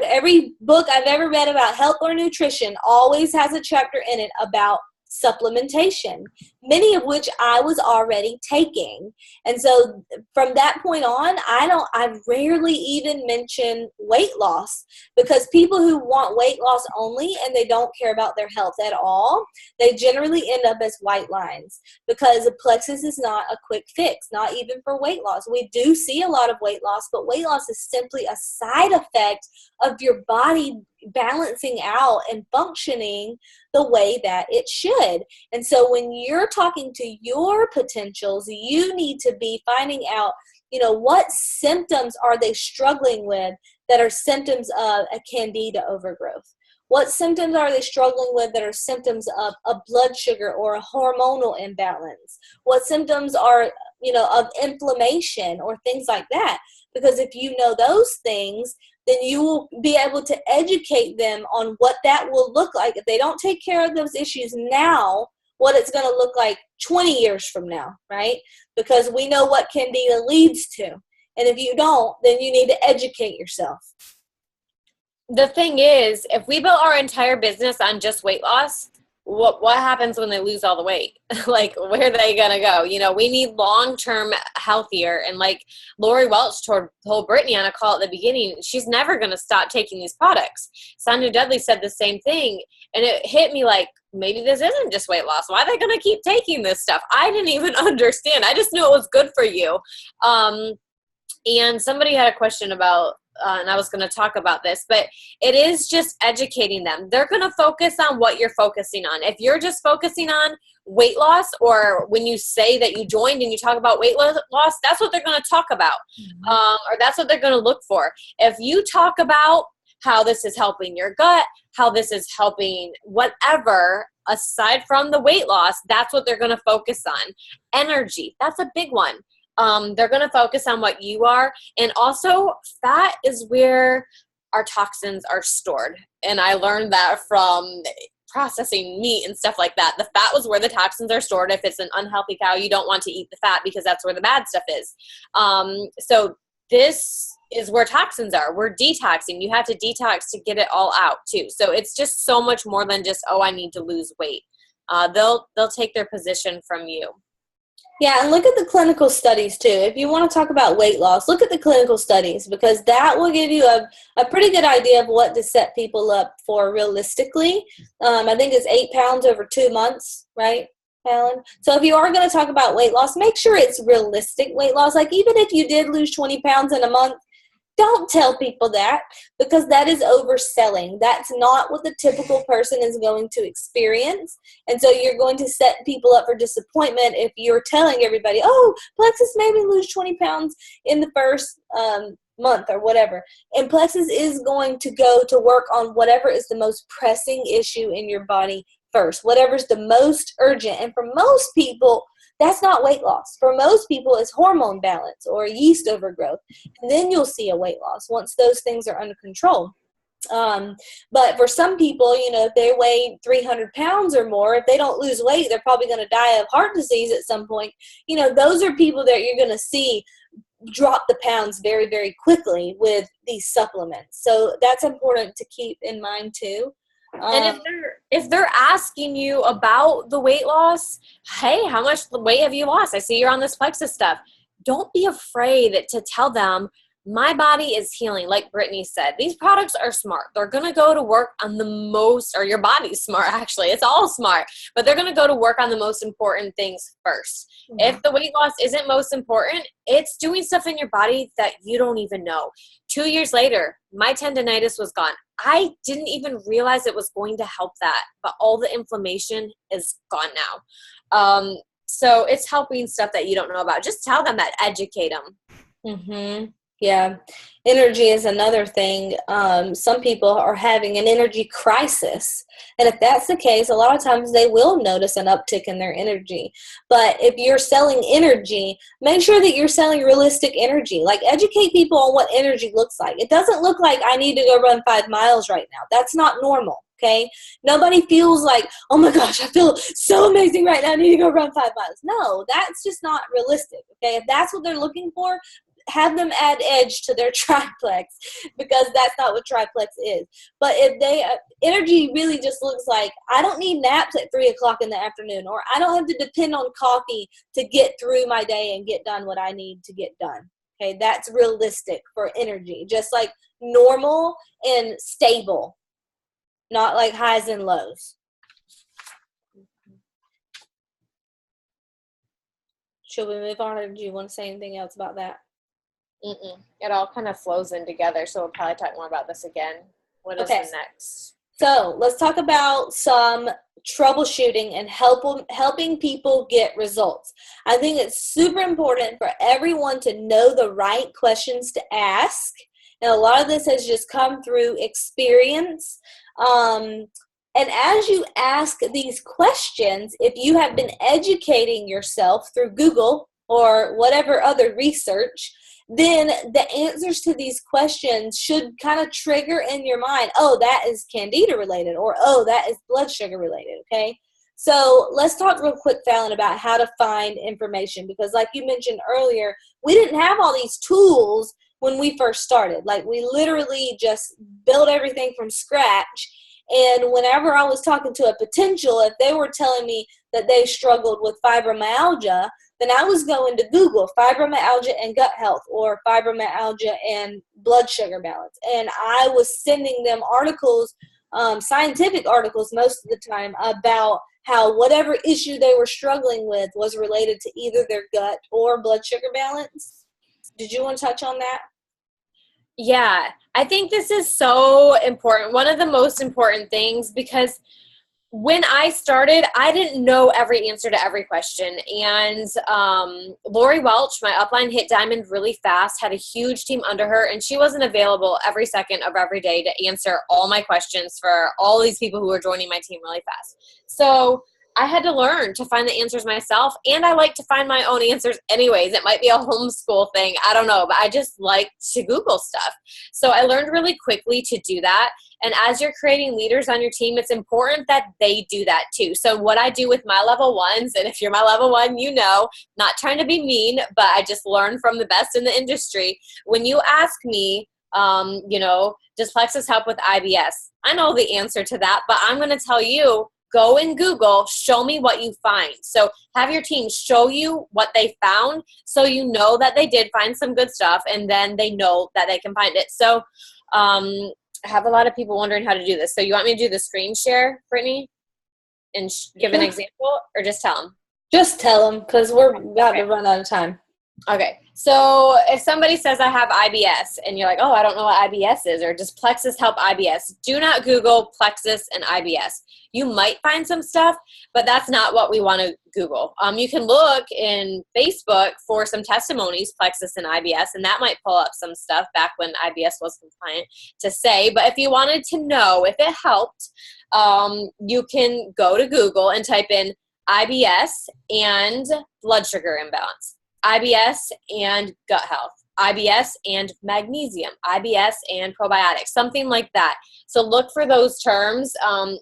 every book I've ever read about health or nutrition always has a chapter in it about supplementation, many of which I was already taking. And so from that point on, I rarely even mention weight loss, because people who want weight loss only and they don't care about their health at all, they generally end up as white lines, because Plexus is not a quick fix, not even for weight loss. We do see a lot of weight loss, but weight loss is simply a side effect of your body balancing out and functioning the way that it should. And so when you're talking to your potentials, you need to be finding out, what symptoms are they struggling with that are symptoms of a candida overgrowth? What symptoms are they struggling with that are symptoms of a blood sugar or a hormonal imbalance? What symptoms are, of inflammation or things like that? Because if you know those things, then you will be able to educate them on what that will look like if they don't take care of those issues now, what it's going to look like 20 years from now, right? Because we know what candida leads to. And if you don't, then you need to educate yourself. The thing is, if we built our entire business on just weight loss, what happens when they lose all the weight? Like, where are they going to go? We need long-term healthier. And like Lori Welch told Brittany on a call at the beginning, she's never going to stop taking these products. Sandra Dudley said the same thing. And it hit me like, maybe this isn't just weight loss. Why are they going to keep taking this stuff? I didn't even understand. I just knew it was good for you. And somebody had a question about, and I was going to talk about this, but it is just educating them. They're going to focus on what you're focusing on. If you're just focusing on weight loss, or when you say that you joined and you talk about weight loss, that's what they're going to talk about, or that's what they're going to look for. If you talk about how this is helping your gut, how this is helping whatever, aside from the weight loss, that's what they're going to focus on. Energy, that's a big one. They're going to focus on what you are. And also, fat is where our toxins are stored. And I learned that from processing meat and stuff like that. The fat was where the toxins are stored. If it's an unhealthy cow, you don't want to eat the fat because that's where the bad stuff is. So this is where toxins are. We're detoxing. You have to detox to get it all out too. So it's just so much more than just, I need to lose weight. They'll take their position from you. Yeah, and look at the clinical studies too. If you want to talk about weight loss, look at the clinical studies, because that will give you a pretty good idea of what to set people up for realistically. I think it's 8 pounds over 2 months, right, Alan? So if you are going to talk about weight loss, make sure it's realistic weight loss. Like, even if you did lose 20 pounds in a month, don't tell people that, because that is overselling. That's not what the typical person is going to experience. And so you're going to set people up for disappointment if you're telling everybody, oh, Plexus made me lose 20 pounds in the first month or whatever. And Plexus is going to go to work on whatever is the most pressing issue in your body first, whatever's the most urgent. And for most people, that's not weight loss. For most people, it's hormone balance or yeast overgrowth. And then you'll see a weight loss once those things are under control. But for some people, if they weigh 300 pounds or more, if they don't lose weight, they're probably going to die of heart disease at some point. Those are people that you're going to see drop the pounds very, very quickly with these supplements. So that's important to keep in mind too. And if they're asking you about the weight loss, hey, how much weight have you lost? I see you're on this Plexus stuff. Don't be afraid to tell them, my body is healing. Like Brittany said, these products are smart. They're going to go to work on the most, or your body's smart, actually. It's all smart. But they're going to go to work on the most important things first. Mm-hmm. If the weight loss isn't most important, it's doing stuff in your body that you don't even know. 2 years later, my tendinitis was gone. I didn't even realize it was going to help that, but all the inflammation is gone now. So it's helping stuff that you don't know about. Just tell them that, educate them. Mm-hmm. Yeah. Energy is another thing. Some people are having an energy crisis. And if that's the case, a lot of times they will notice an uptick in their energy. But if you're selling energy, make sure that you're selling realistic energy. Like, educate people on what energy looks like. It doesn't look like I need to go run 5 miles right now. That's not normal. Okay. Nobody feels like, oh my gosh, I feel so amazing right now. I need to go run 5 miles. No, that's just not realistic. Okay. If that's what they're looking for, have them add edge to their triplex, because that's not what triplex is. But if they energy really just looks like, I don't need naps at 3:00 in the afternoon, or I don't have to depend on coffee to get through my day and get done what I need to get done. Okay, that's realistic for energy, just like normal and stable, not like highs and lows. Should we move on, or do you want to say anything else about that? It all kind of flows in together, so we'll probably talk more about this again. What is the next? So let's talk about some troubleshooting and helping people get results. I think it's super important for everyone to know the right questions to ask. And a lot of this has just come through experience. And as you ask these questions, if you have been educating yourself through Google or whatever other research, then the answers to these questions should kind of trigger in your mind, oh, that is candida related, or oh, that is blood sugar related, okay? So let's talk real quick, Fallon, about how to find information, because like you mentioned earlier, we didn't have all these tools when we first started. Like, we literally just built everything from scratch. And whenever I was talking to a potential, if they were telling me that they struggled with fibromyalgia, then I was going to Google fibromyalgia and gut health, or fibromyalgia and blood sugar balance. And I was sending them articles, scientific articles most of the time, about how whatever issue they were struggling with was related to either their gut or blood sugar balance. Did you want to touch on that? Yeah, I think this is so important. One of the most important things, because when I started, I didn't know every answer to every question. And Lori Welch, my upline, hit diamond really fast, had a huge team under her, and she wasn't available every second of every day to answer all my questions for all these people who were joining my team really fast. So I had to learn to find the answers myself, and I like to find my own answers anyways. It might be a homeschool thing, I don't know, but I just like to Google stuff. So I learned really quickly to do that. And as you're creating leaders on your team, it's important that they do that too. So what I do with my level ones, and if you're my level one, you know, not trying to be mean, but I just learn from the best in the industry. When you ask me, does Plexus help with IBS? I know the answer to that, but I'm going to tell you, go and Google, show me what you find. So have your team show you what they found, so you know that they did find some good stuff, and then they know that they can find it. So I have a lot of people wondering how to do this. So you want me to do the screen share, Brittany, and give an example, or just tell them? Just tell them, because we're about to run out of time. Okay, so if somebody says I have IBS, and you're like, oh, I don't know what IBS is, or does Plexus help IBS? Do not Google Plexus and IBS. You might find some stuff, but that's not what we want to Google. You can look in Facebook for some testimonies, Plexus and IBS, and that might pull up some stuff back when IBS was compliant to say. But if you wanted to know if it helped, you can go to Google and type in IBS and blood sugar imbalance, IBS and gut health. IBS and magnesium, IBS and probiotics, something like that. So look for those terms.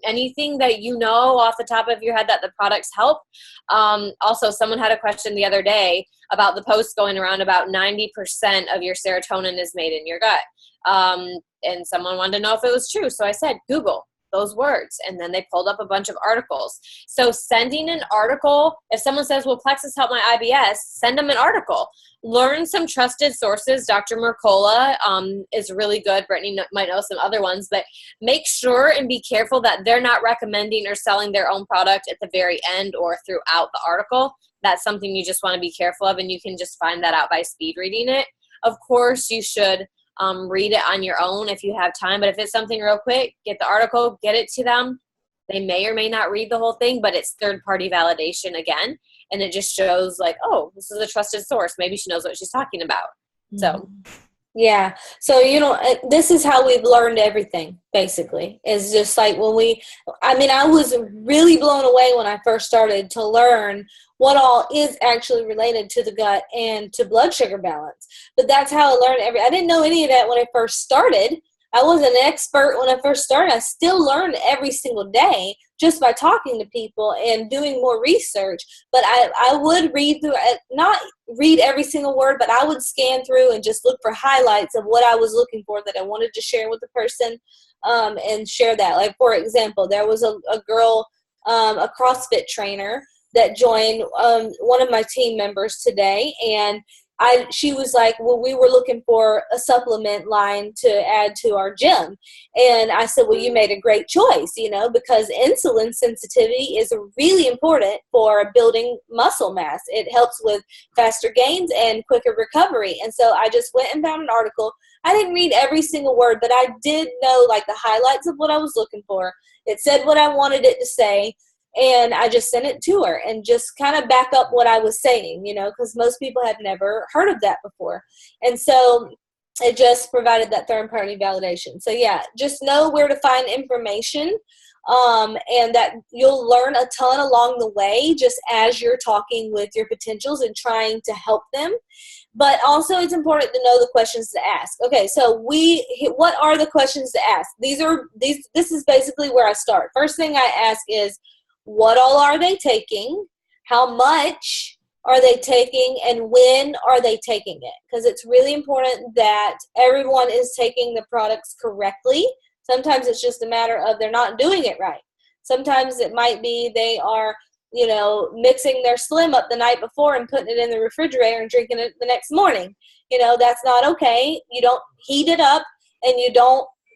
Anything that you know off the top of your head that the products help. Also, someone had a question the other day about the post going around about 90% of your serotonin is made in your gut. And someone wanted to know if it was true. So I said, Google those words. And then they pulled up a bunch of articles. So sending an article, if someone says, well, Plexus helped my IBS, send them an article. Learn some trusted sources. Dr. Mercola is really good. Brittany might know some other ones, but make sure and be careful that they're not recommending or selling their own product at the very end or throughout the article. That's something you just want to be careful of, and you can just find that out by speed reading it. Of course, you should read it on your own if you have time, but if it's something real quick, get the article, get it to them. They may or may not read the whole thing, but it's third-party validation again, and it just shows like, oh, this is a trusted source. Maybe she knows what she's talking about. So yeah. So, this is how we've learned everything, basically. It's just like I was really blown away when I first started to learn what all is actually related to the gut and to blood sugar balance. But that's how I learned I didn't know any of that when I first started. I wasn't an expert when I first started. I still learn every single day just by talking to people and doing more research. But I would read through, not read every single word, but I would scan through and just look for highlights of what I was looking for that I wanted to share with the person, and share that. Like, for example, there was a girl, a CrossFit trainer that joined one of my team members today, and she was like, well, we were looking for a supplement line to add to our gym. And I said, well, you made a great choice, because insulin sensitivity is really important for building muscle mass. It helps with faster gains and quicker recovery. And so I just went and found an article. I didn't read every single word, but I did know like the highlights of what I was looking for. It said what I wanted it to say. And I just sent it to her and just kind of back up what I was saying, because most people have never heard of that before. And so it just provided that third-party validation. So, yeah, just know where to find information, and that you'll learn a ton along the way just as you're talking with your potentials and trying to help them. But also it's important to know the questions to ask. Okay, so what are the questions to ask? This is basically where I start. First thing I ask is, what all are they taking? How much are they taking? And when are they taking it? Because it's really important that everyone is taking the products correctly. Sometimes it's just a matter of they're not doing it right. Sometimes it might be they are, mixing their Slim up the night before and putting it in the refrigerator and drinking it the next morning. That's not okay. You don't heat it up, and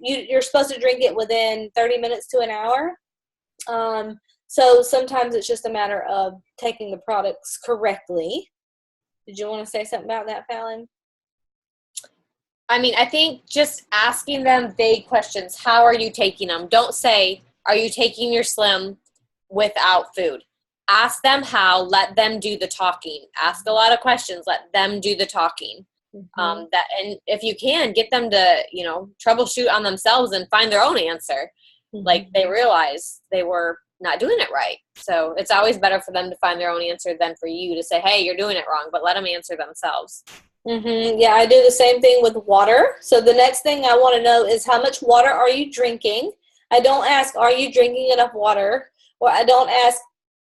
you're supposed to drink it within 30 minutes to an hour. So sometimes it's just a matter of taking the products correctly. Did you want to say something about that, Fallon? I think just asking them vague questions. How are you taking them? Don't say, are you taking your Slim without food? Ask them how. Let them do the talking. Ask a lot of questions. Let them do the talking. Mm-hmm. And if you can, get them to, troubleshoot on themselves and find their own answer. Mm-hmm. Like they realize they were not doing it right. So it's always better for them to find their own answer than for you to say, hey, you're doing it wrong, but let them answer themselves. Mm-hmm. Yeah, I do the same thing with water. So the next thing I want to know is, how much water are you drinking? I don't ask, are you drinking enough water? Or I don't ask,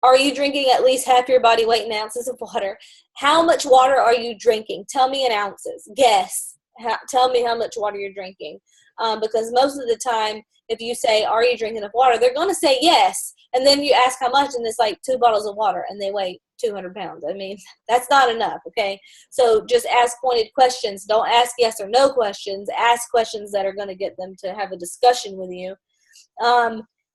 are you drinking at least half your body weight in ounces of water? How much water are you drinking? Tell me in ounces. Guess. Tell me how much water you're drinking. Because most of the time, if you say, are you drinking enough water, they're going to say yes. And then you ask how much, and it's like 2 bottles of water, and they weigh 200 pounds. That's not enough, okay? So just ask pointed questions. Don't ask yes or no questions. Ask questions that are going to get them to have a discussion with you.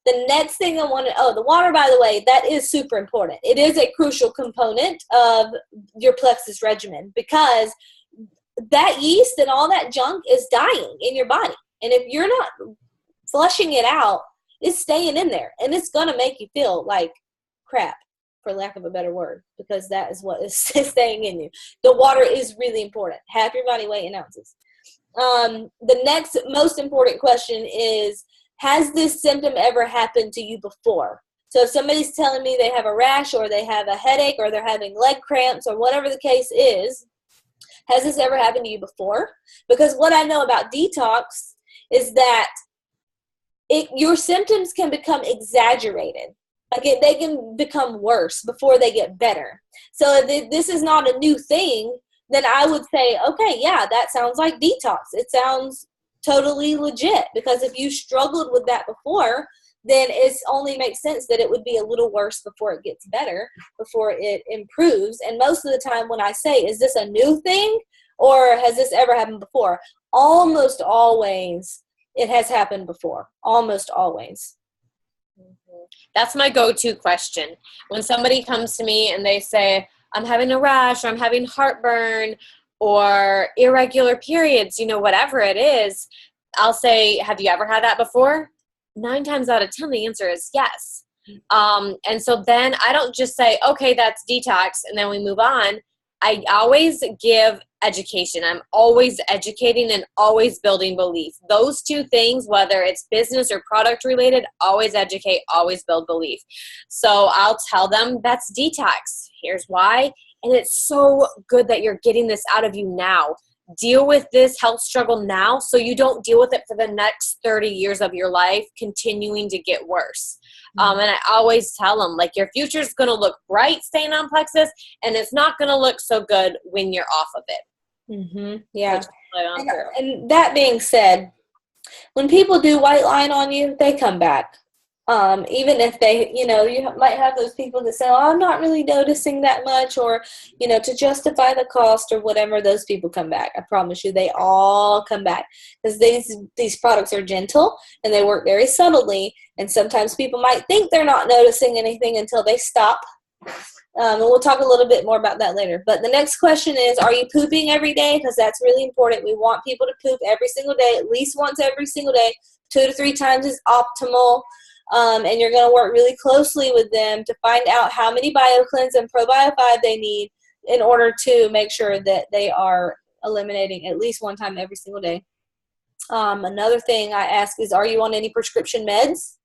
The next thing the water, by the way, that is super important. It is a crucial component of your Plexus regimen, because that yeast and all that junk is dying in your body. And if you're not flushing it out, it's staying in there, and it's going to make you feel like crap, for lack of a better word, because that is what is staying in you. The water is really important. Half your body weight in ounces. The next most important question is, has this symptom ever happened to you before? So if somebody's telling me they have a rash, or they have a headache, or they're having leg cramps, or whatever the case is, Has this ever happened to you before? Because what I know about detox is that your symptoms can become exaggerated. Like they can become worse before they get better. So if this is not a new thing, then I would say, okay, yeah, that sounds like detox. It sounds totally legit, because if you struggled with that before, then it only makes sense that it would be a little worse before it gets better, before it improves. And most of the time when I say, is this a new thing or has this ever happened before? Almost always it has happened before. Almost always. That's my go-to question. When somebody comes to me and they say, I'm having a rash, or I'm having heartburn, or irregular periods, whatever it is, I'll say, have you ever had that before? 9 times out of 10, the answer is yes. And so then I don't just say, okay, that's detox, and then we move on. I always give education. I'm always educating and always building belief. Those two things, whether it's business or product related, always educate, always build belief. So I'll tell them that's detox. Here's why. And it's so good that you're getting this out of you now. Deal with this health struggle now so you don't deal with it for the next 30 years of your life, continuing to get worse. And I always tell them, like, your future is going to look bright staying on Plexus, and it's not going to look so good when you're off of it. Mm-hmm. Yeah. And that being said, when people do white line on you, they come back. Even if they, you might have those people that say, oh, I'm not really noticing that much, or, to justify the cost or whatever, those people come back. I promise you, they all come back, because these products are gentle and they work very subtly. And sometimes people might think they're not noticing anything until they stop. And we'll talk a little bit more about that later. But the next question is, are you pooping every day? Because that's really important. We want people to poop every single day, at least once every single day. 2 to 3 times is optimal. And you're going to work really closely with them to find out how many BioCleanse and Probio 5 they need in order to make sure that they are eliminating at least 1 time every single day. Another thing I ask is, are you on any prescription meds?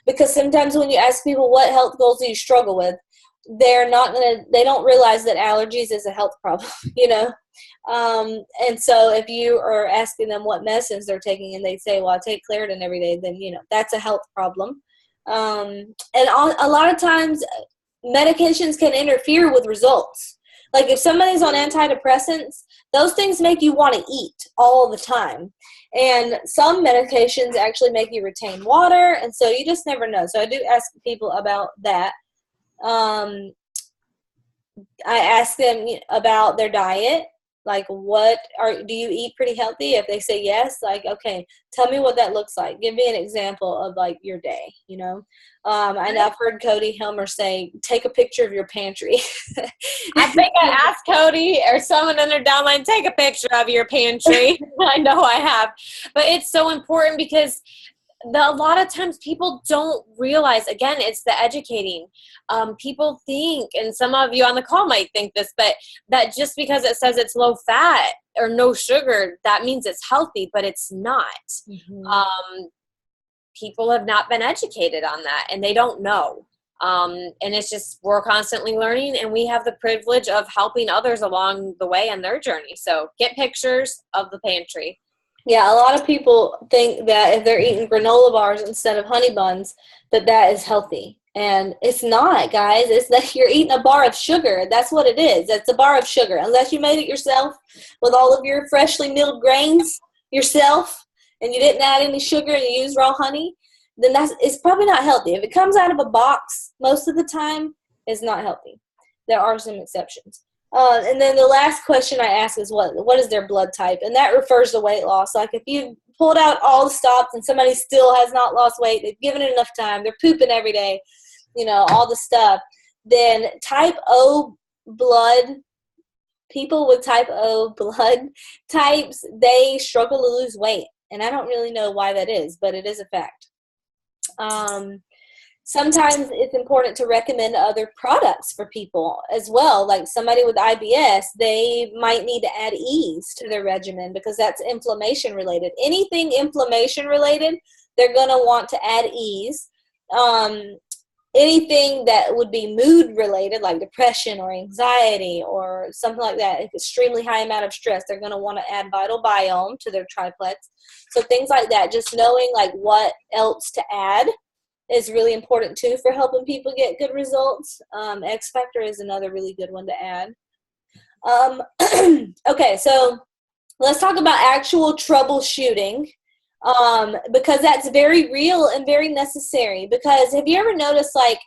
Because sometimes when you ask people what health goals do you struggle with, they don't realize that allergies is a health problem, and so if you are asking them what medicines they're taking and they say, well, I take Claritin every day, then, that's a health problem. And a lot of times medications can interfere with results. Like if somebody's on antidepressants, those things make you want to eat all the time. And some medications actually make you retain water. And so you just never know. So I do ask people about that. I ask them about their diet. Like, do you eat pretty healthy? If they say yes, like, okay, tell me what that looks like. Give me an example of like your day, And I've heard Cody Helmer say, take a picture of your pantry. I think I asked Cody or someone in their downline, take a picture of your pantry. I know I have, but it's so important because a lot of times people don't realize, again, it's the educating. People think, and some of you on the call might think this, but that just because it says it's low fat or no sugar, that means it's healthy, but it's not. Mm-hmm. People have not been educated on that, and they don't know. And it's just, we're constantly learning, and we have the privilege of helping others along the way on their journey. So get pictures of the pantry. Yeah, a lot of people think that if they're eating granola bars instead of honey buns, that is healthy. And it's not, guys. It's that you're eating a bar of sugar. That's what it is. It's a bar of sugar. Unless you made it yourself with all of your freshly milled grains yourself, and you didn't add any sugar and you use raw honey, then it's probably not healthy. If it comes out of a box, most of the time, it's not healthy. There are some exceptions. And then the last question I ask is what is their blood type? And that refers to weight loss. Like if you pulled out all the stops and somebody still has not lost weight, they've given it enough time, they're pooping every day, all the stuff, then type O blood, people with type O blood types, they struggle to lose weight. And I don't really know why that is, but it is a fact. Sometimes it's important to recommend other products for people as well. Like somebody with IBS, they might need to add E's to their regimen because that's inflammation related. Anything inflammation related, they're going to want to add E's. anything that would be mood related, like depression or anxiety or something like that, extremely high amount of stress, they're going to want to add Vital Biome to their triplex. So things like that, just knowing like what else to add is really important too for helping people get good results. X Factor is another really good one to add. Okay, so let's talk about actual troubleshooting, because that's very real and very necessary. Because have you ever noticed, like,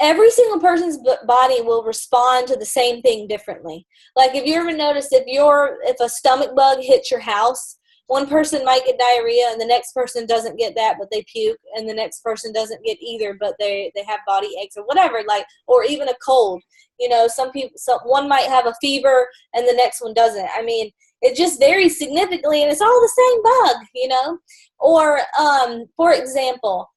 every single person's body will respond to the same thing differently? Like, have you ever noticed if a stomach bug hits your house, one person might get diarrhea and the next person doesn't get that, but they puke, and the next person doesn't get either, but they have body aches or whatever, like, or even a cold. You know, one might have a fever and the next one doesn't. I mean, it just varies significantly, and it's all the same bug, you know? Or, for example,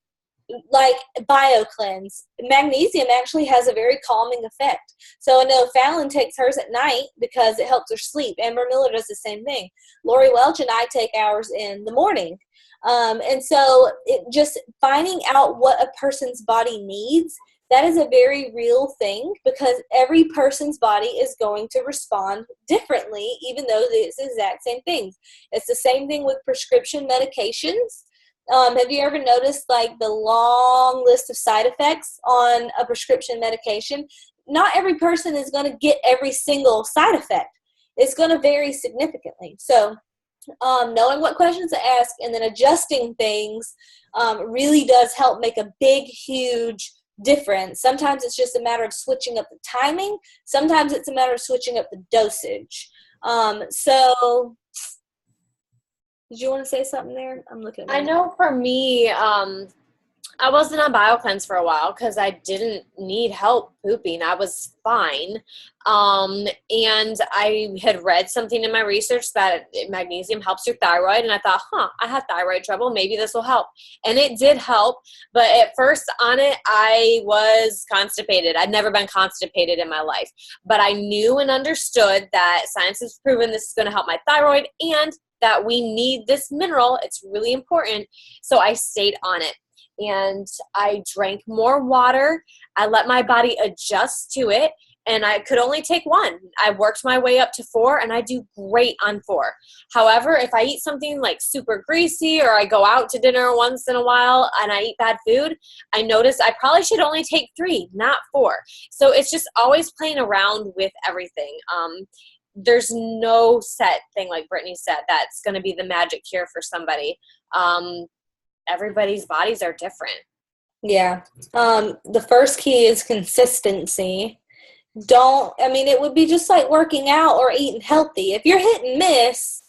like BioCleanse, magnesium actually has a very calming effect. So I know Fallon takes hers at night because it helps her sleep. Amber Miller does the same thing. Lori Welch and I take ours in the morning. And so it just finding out what a person's body needs, that is a very real thing, because every person's body is going to respond differently, even though it's the exact same things. It's the same thing with prescription medications. Have you ever noticed, like, the long list of side effects on a prescription medication? Not every person is going to get every single side effect. It's going to vary significantly. So knowing what questions to ask and then adjusting things really does help make a big, huge difference. Sometimes it's just a matter of switching up the timing. Sometimes it's a matter of switching up the dosage. So did you want to say something there? I'm looking at I know for me, I wasn't on BioCleanse for a while because I didn't need help pooping. I was fine. And I had read something in my research that magnesium helps your thyroid. And I thought, I had thyroid trouble. Maybe this will help. And it did help. But at first on it, I was constipated. I'd never been constipated in my life. But I knew and understood that science has proven this is going to help my thyroid and that we need this mineral. It's really important. So I stayed on it. And I drank more water. I let my body adjust to it, and I could only take one. I worked my way up to 4, and I do great on 4. However, if I eat something like super greasy, or I go out to dinner once in a while and I eat bad food, I notice I probably should only take 3, not 4. So it's just always playing around with everything. There's no set thing, like Brittany said, that's going to be the magic cure for somebody. Everybody's bodies are different. Yeah. The first key is consistency. It would be just like working out or eating healthy. If you're hit and miss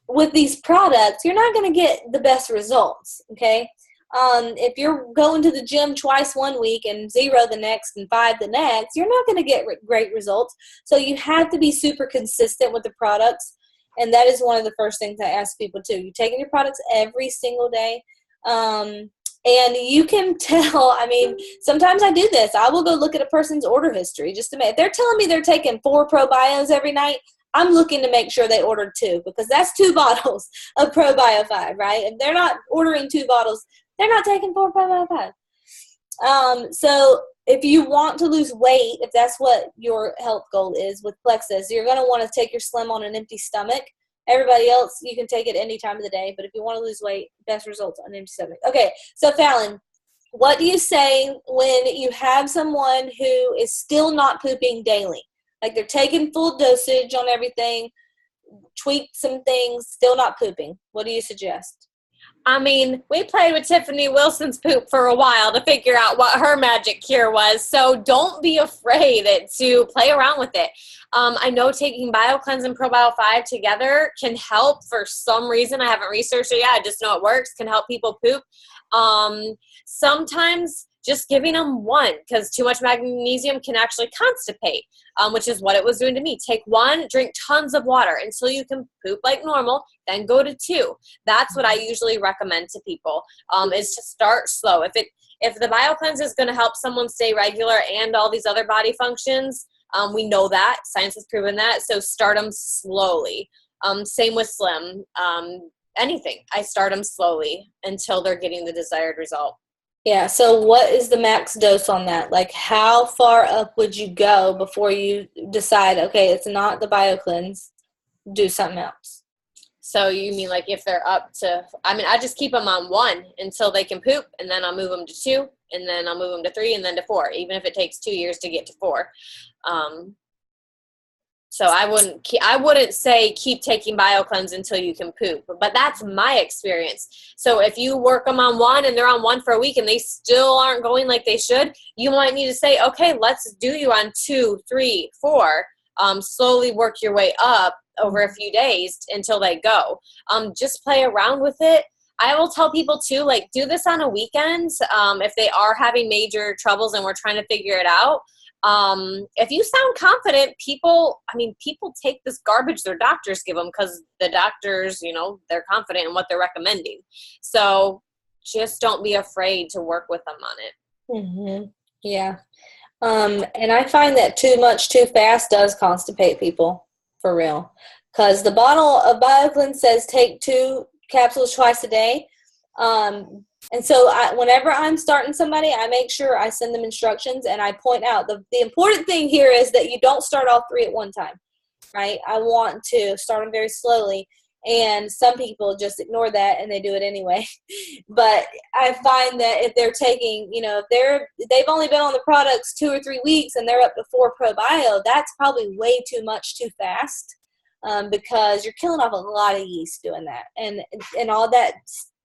with these products, you're not going to get the best results. Okay. If you're going to the gym twice one week and 0 the next and 5 the next, you're not going to get great results. So you have to be super consistent with the products. And that is one of the first things I ask people too. You're taking your products every single day. And you can tell, sometimes I do this. I will go look at a person's order history just to make, if they're telling me they're taking 4 ProBios every night, I'm looking to make sure they ordered 2, because that's 2 bottles of ProBio 5, right? If they're not ordering 2 bottles, they're not taking 4 ProBio 5. So if you want to lose weight, if that's what your health goal is with Plexus, you're going to want to take your Slim on an empty stomach. Everybody else, you can take it any time of the day. But if you want to lose weight, best results on an empty stomach. Okay, so Fallon, what do you say when you have someone who is still not pooping daily? Like, they're taking full dosage on everything, tweaked some things, still not pooping. What do you suggest? We played with Tiffany Wilson's poop for a while to figure out what her magic cure was. So don't be afraid to play around with it. I know taking BioCleanse and ProBio 5 together can help for some reason. I haven't researched it yet. I just know it works, can help people poop. Sometimes just giving them 1, because too much magnesium can actually constipate, which is what it was doing to me. Take 1, drink tons of water until you can poop like normal, then go to 2. That's what I usually recommend to people, is to start slow. If the BioCleanse is going to help someone stay regular and all these other body functions, we know that. Science has proven that. So start them slowly. Same with Slim. Anything. I start them slowly until they're getting the desired result. Yeah, so what is the max dose on that? Like, how far up would you go before you decide, okay, it's not the BioCleanse, do something else? So you mean like if they're up to, I mean, I just keep them on 1 until they can poop, and then I'll move them to 2, and then I'll move them to 3, and then to 4, even if it takes 2 years to get to 4. So I wouldn't say keep taking BioCleanse until you can poop, but that's my experience. So if you work them on 1 and they're on 1 for a week and they still aren't going like they should, you might need to say, okay, let's do you on 2, 3, 4. Slowly work your way up over a few days until they go. Just play around with it. I will tell people too, like, do this on a weekend if they are having major troubles and we're trying to figure it out. If you sound confident, people take this garbage their doctors give them because the doctors, they're confident in what they're recommending. So just don't be afraid to work with them on it. Mm-hmm. Yeah. And I find that too much too fast does constipate people, for real. Because the bottle of BioCleanse says take 2 capsules twice a day. And so whenever I'm starting somebody, I make sure I send them instructions and I point out the important thing here is that you don't start all 3 at one time, right? I want to start them very slowly. And some people just ignore that and they do it anyway. But I find that if they're taking, if they've only been on the products 2 or 3 weeks and they're up to 4 probio, that's probably way too much too fast, because you're killing off a lot of yeast doing that. And all that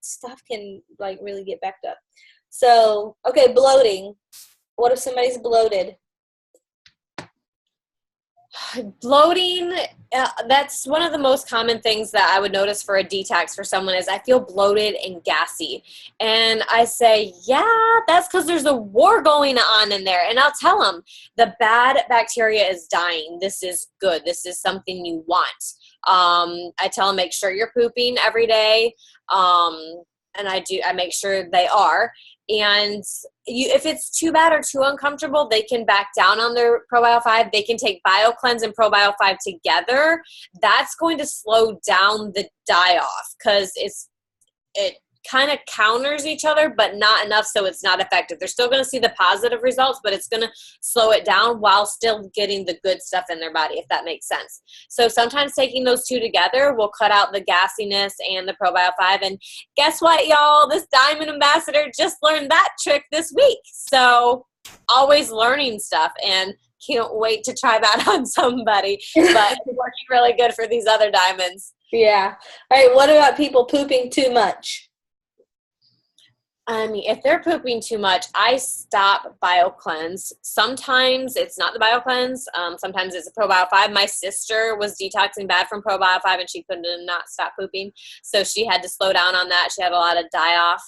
stuff can like really get backed up. So, okay, bloating. What if somebody's bloated? Bloating, that's one of the most common things that I would notice for a detox for someone is I feel bloated and gassy. And I say, yeah, that's because there's a war going on in there. And I'll tell them the bad bacteria is dying. This is good. This is something you want. I tell them make sure you're pooping every day. And I make sure they are. And if it's too bad or too uncomfortable, they can back down on their Probio 5. They can take BioCleanse and Probio 5 together. That's going to slow down the die-off because it kind of counters each other, but not enough so it's not effective. They're still going to see the positive results, but it's going to slow it down while still getting the good stuff in their body, if that makes sense. So sometimes taking those 2 together will cut out the gassiness and the Probio 5. And guess what, y'all? This Diamond Ambassador just learned that trick this week. So always learning stuff and can't wait to try that on somebody. But it's working really good for these other diamonds. Yeah. All right, what about people pooping too much? I mean, if they're pooping too much, I stop BioCleanse. Sometimes it's not the BioCleanse. Sometimes it's a Probio 5. My sister was detoxing bad from Probio 5 and she could not stop pooping. So she had to slow down on that. She had a lot of die-off.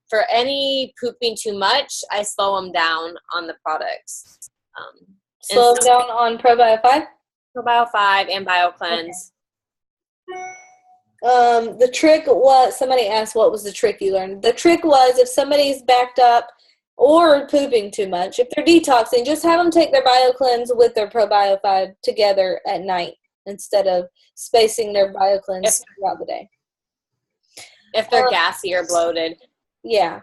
For any pooping too much, I slow them down on the products. Slow them down on Probio 5? Probio 5 and BioCleanse. Okay. The trick was, somebody asked what was the trick you learned. The trick was if somebody's backed up or pooping too much, if they're detoxing, just have them take their BioCleanse with their Probio 5 together at night instead of spacing their BioCleanse throughout the day. If they're gassy or bloated. Yeah.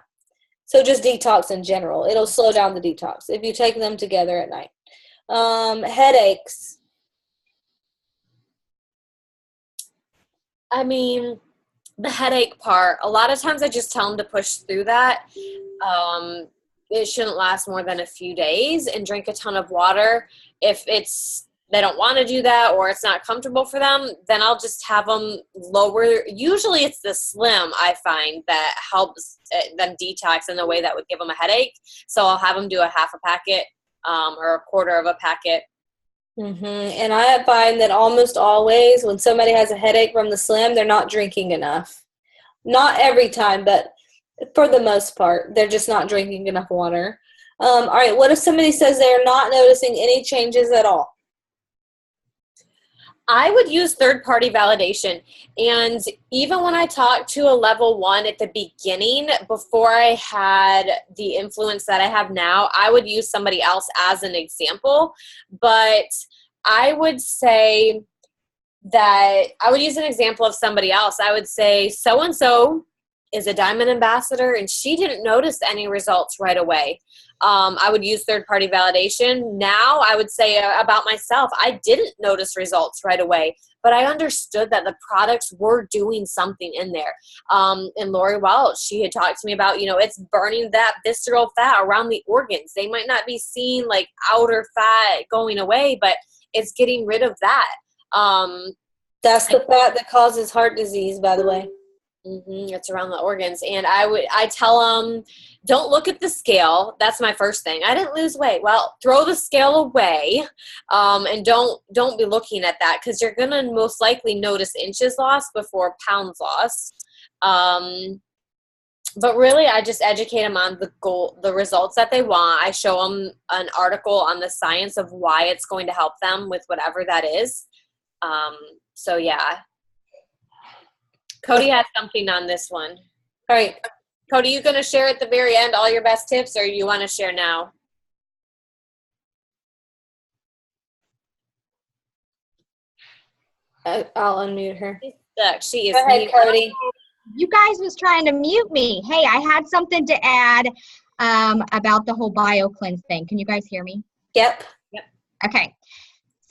So just detox in general. It'll slow down the detox if you take them together at night. Headaches. I mean, the headache part, a lot of times I just tell them to push through that. It shouldn't last more than a few days and drink a ton of water. If they don't want to do that or it's not comfortable for them, then I'll just have them lower. Usually it's the Slim I find that helps them detox in the way that would give them a headache. So I'll have them do a half a packet or a quarter of a packet. Mm-hmm. And I find that almost always when somebody has a headache from the Slim, they're not drinking enough. Not every time, but for the most part, they're just not drinking enough water. All right, what if somebody says they're not noticing any changes at all? I would use third-party validation. And even when I talked to a level 1 at the beginning, before I had the influence that I have now, I would use somebody else as an example. But I would say that I would use an example of somebody else. I would say, so-and-so is a Diamond Ambassador, and she didn't notice any results right away. I would use third-party validation. Now I would say about myself, I didn't notice results right away, but I understood that the products were doing something in there. And Lori Welch, she had talked to me about, it's burning that visceral fat around the organs. They might not be seeing like outer fat going away, but it's getting rid of that. That's the fat that causes heart disease, by the way. It's around the organs. And I tell them, don't look at the scale. That's my first thing. I didn't lose weight. Well, throw the scale away, and don't be looking at that, because you're going to most likely notice inches lost before pounds lost. But really, I just educate them on the results that they want. I show them an article on the science of why it's going to help them with whatever that is. So yeah. Cody has something on this one. All right. Cody, you going to share at the very end all your best tips, or you want to share now? I'll unmute her. She is. Go ahead, Cody. You guys was trying to mute me. Hey, I had something to add about the whole BioCleanse thing. Can you guys hear me? Yep. Okay.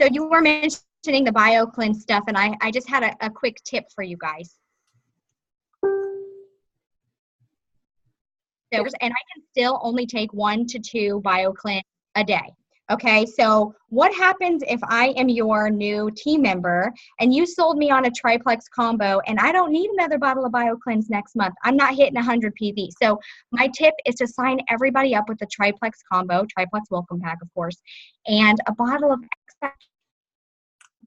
So you were mentioning the BioCleanse stuff, and I just had a quick tip for you guys. And I can still only take 1 to 2 BioCleanse a day. Okay, so what happens if I am your new team member and you sold me on a triplex combo and I don't need another bottle of BioCleanse next month? I'm not hitting 100 PV. So my tip is to sign everybody up with the triplex combo, triplex welcome pack, of course, and a bottle of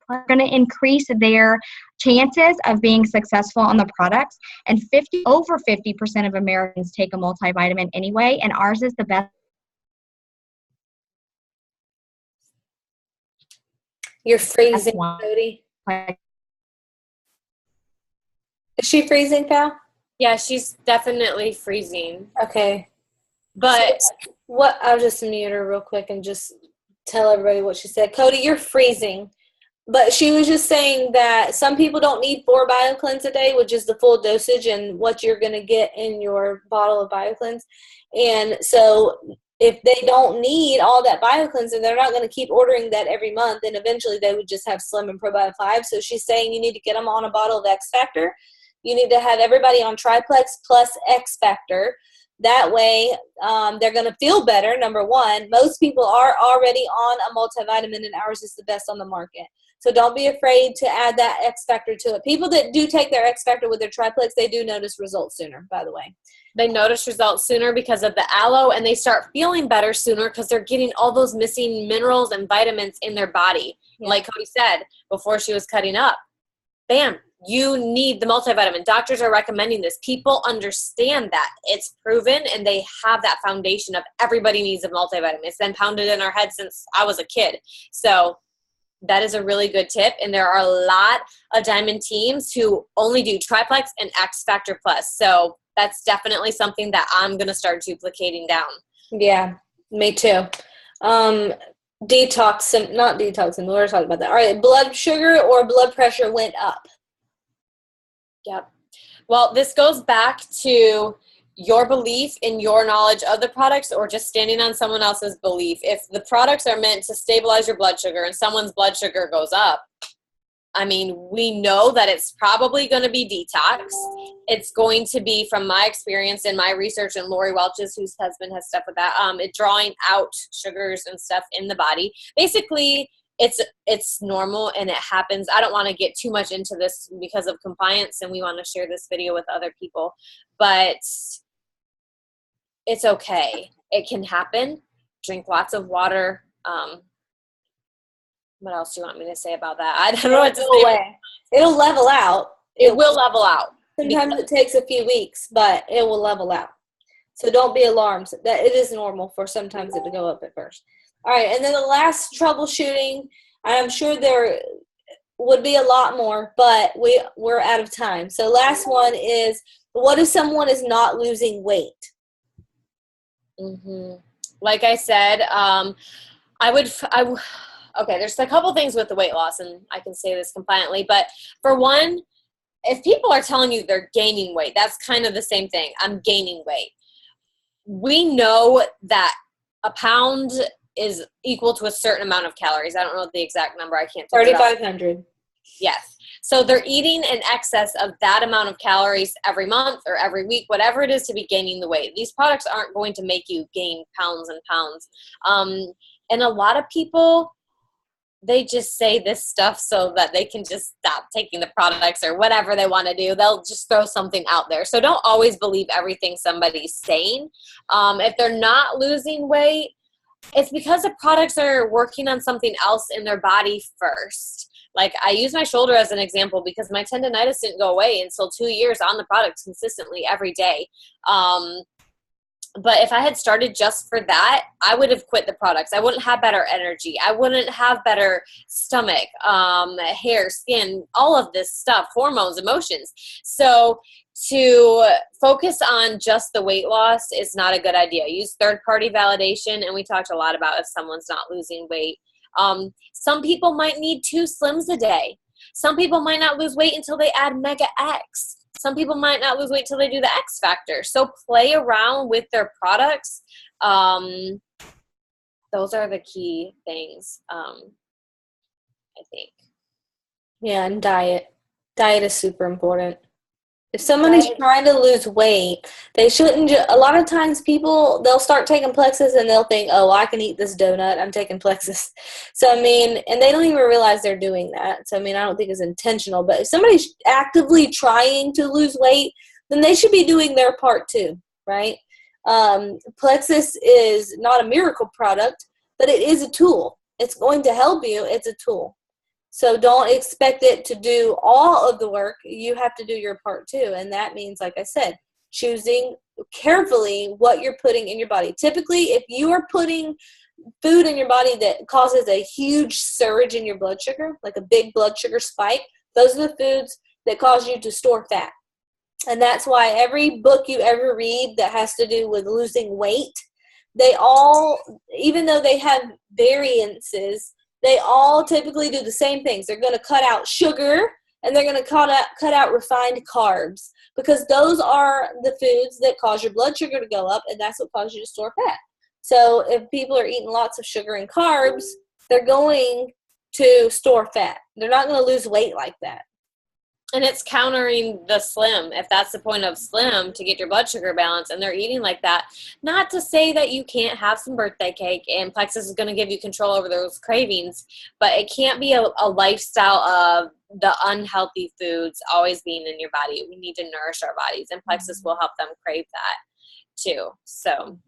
are going to increase their chances of being successful on the products. And over 50% of Americans take a multivitamin anyway, and ours is the best. You're freezing, Cody. Is she freezing, pal? Yeah, she's definitely freezing. Okay. But I'll just mute her real quick and just tell everybody what she said. Cody, you're freezing. But she was just saying that some people don't need 4 BioCleanse a day, which is the full dosage and what you're going to get in your bottle of BioCleanse. And so if they don't need all that BioCleanse, and they're not going to keep ordering that every month, then eventually they would just have Slim and Probiotic 5. So she's saying you need to get them on a bottle of X Factor. You need to have everybody on Triplex plus X Factor. That way, they're going to feel better, number one. Most people are already on a multivitamin, and ours is the best on the market. So don't be afraid to add that X Factor to it. People that do take their X Factor with their triplex, they do notice results sooner, by the way. They notice results sooner because of the aloe, and they start feeling better sooner because they're getting all those missing minerals and vitamins in their body. Yeah. Like Cody said before she was cutting up, bam, you need the multivitamin. Doctors are recommending this. People understand that. It's proven, and they have that foundation of everybody needs a multivitamin. It's been pounded in our head since I was a kid. So that is a really good tip. And there are a lot of Diamond teams who only do Triplex and X Factor Plus. So that's definitely something that I'm going to start duplicating down. Yeah, me too. Not detoxing. We were talking about that. All right, blood sugar or blood pressure went up. Yep. Well, this goes back to your belief in your knowledge of the products, or just standing on someone else's belief. If the products are meant to stabilize your blood sugar and someone's blood sugar goes up, I mean, we know that it's probably going to be detox. It's going to be, from my experience and my research, and Lori Welch's, whose husband has stuff with that, it's drawing out sugars and stuff in the body. Basically, it's normal and it happens. I don't want to get too much into this because of compliance, and we want to share this video with other people, but it's okay. It can happen. Drink lots of water. What else do you want me to say about that? I don't know what to say. It'll level out. It will level out. Sometimes it takes a few weeks, but it will level out. So don't be alarmed. That it is normal for sometimes it to go up at first. All right, and then the last troubleshooting, I'm sure there would be a lot more, but we're out of time. So last one is, what if someone is not losing weight? Like I said, okay, there's a couple things with the weight loss, and I can say this compliantly, but for one, if people are telling you they're gaining weight, that's kind of the same thing. I'm gaining weight. We know that a pound is equal to a certain amount of calories. I don't know the exact number. I can't figure it out. 3,500. Yes. So they're eating in excess of that amount of calories every month or every week, whatever it is to be gaining the weight. These products aren't going to make you gain pounds and pounds. And a lot of people, they just say this stuff so that they can just stop taking the products or whatever they want to do. They'll just throw something out there. So don't always believe everything somebody's saying. If they're not losing weight, it's because the products are working on something else in their body first. Like, I use my shoulder as an example because my tendonitis didn't go away until 2 years on the products consistently every day. But if I had started just for that, I would have quit the products. I wouldn't have better energy. I wouldn't have better stomach, hair, skin, all of this stuff, hormones, emotions. So to focus on just the weight loss is not a good idea. Use third-party validation, and we talked a lot about if someone's not losing weight. Some people might need 2 Slims a day. Some people might not lose weight until they add Mega X. Some people might not lose weight till they do the X Factor. So play around with their products. Those are the key things, I think. Yeah, and diet. Diet is super important. If somebody's trying to lose weight, they shouldn't a lot of times people, they'll start taking Plexus and they'll think, oh, I can eat this donut. I'm taking Plexus. So, I mean, and they don't even realize they're doing that. So, I mean, I don't think it's intentional. But if somebody's actively trying to lose weight, then they should be doing their part too, right? Plexus is not a miracle product, but it is a tool. It's going to help you. It's a tool. So don't expect it to do all of the work. You have to do your part too. And that means, like I said, choosing carefully what you're putting in your body. Typically, if you are putting food in your body that causes a huge surge in your blood sugar, like a big blood sugar spike, those are the foods that cause you to store fat. And that's why every book you ever read that has to do with losing weight, they all, even though they have variances, they all typically do the same things. They're going to cut out sugar and they're going to cut out refined carbs, because those are the foods that cause your blood sugar to go up, and that's what causes you to store fat. So if people are eating lots of sugar and carbs, they're going to store fat. They're not going to lose weight like that. And it's countering the Slim, if that's the point of Slim, to get your blood sugar balance, and they're eating like that. Not to say that you can't have some birthday cake and Plexus is going to give you control over those cravings, but it can't be a lifestyle of the unhealthy foods always being in your body. We need to nourish our bodies, and Plexus will help them crave that too. So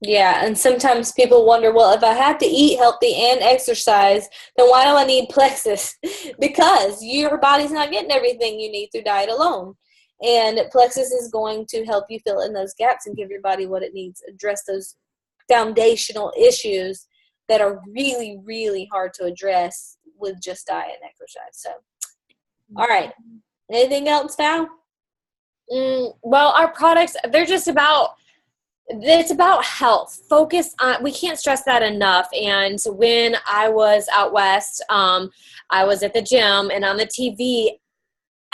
yeah, and sometimes people wonder, well, if I have to eat healthy and exercise, then why do I need Plexus? Because your body's not getting everything you need through diet alone. And Plexus is going to help you fill in those gaps and give your body what it needs, address those foundational issues that are really, really hard to address with just diet and exercise. So, all right. Anything else, Val? Well, our products, they're just about, it's about health. Focus on, we can't stress that enough. And when I was out west, I was at the gym, and on the TV,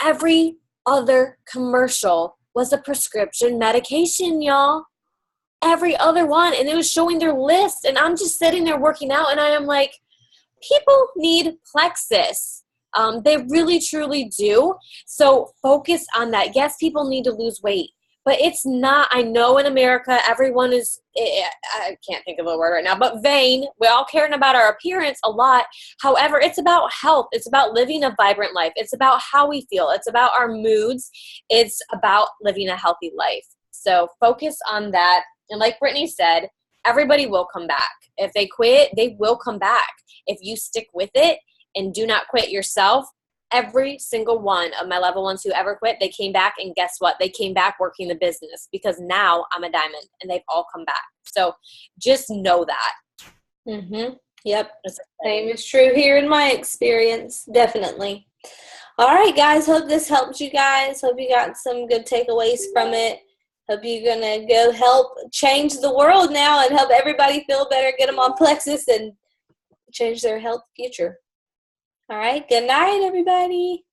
every other commercial was a prescription medication, y'all. Every other one. And it was showing their list. And I'm just sitting there working out, and I am like, people need Plexus. They really, truly do. So focus on that. Yes, people need to lose weight, but it's not, I know in America, everyone is, I can't think of a word right now, but vain. We all care about our appearance a lot. However, it's about health. It's about living a vibrant life. It's about how we feel. It's about our moods. It's about living a healthy life. So focus on that. And like Brittany said, everybody will come back. If they quit, they will come back. If you stick with it and do not quit yourself, every single one of my level ones who ever quit, they came back, and guess what? They came back working the business, because now I'm a diamond, and they've all come back. So just know that. Yep. Same is true here in my experience. Definitely. All right, guys. Hope this helped you guys. Hope you got some good takeaways from it. Hope you're going to go help change the world now and help everybody feel better, get them on Plexus, and change their health future. All right. Good night, everybody.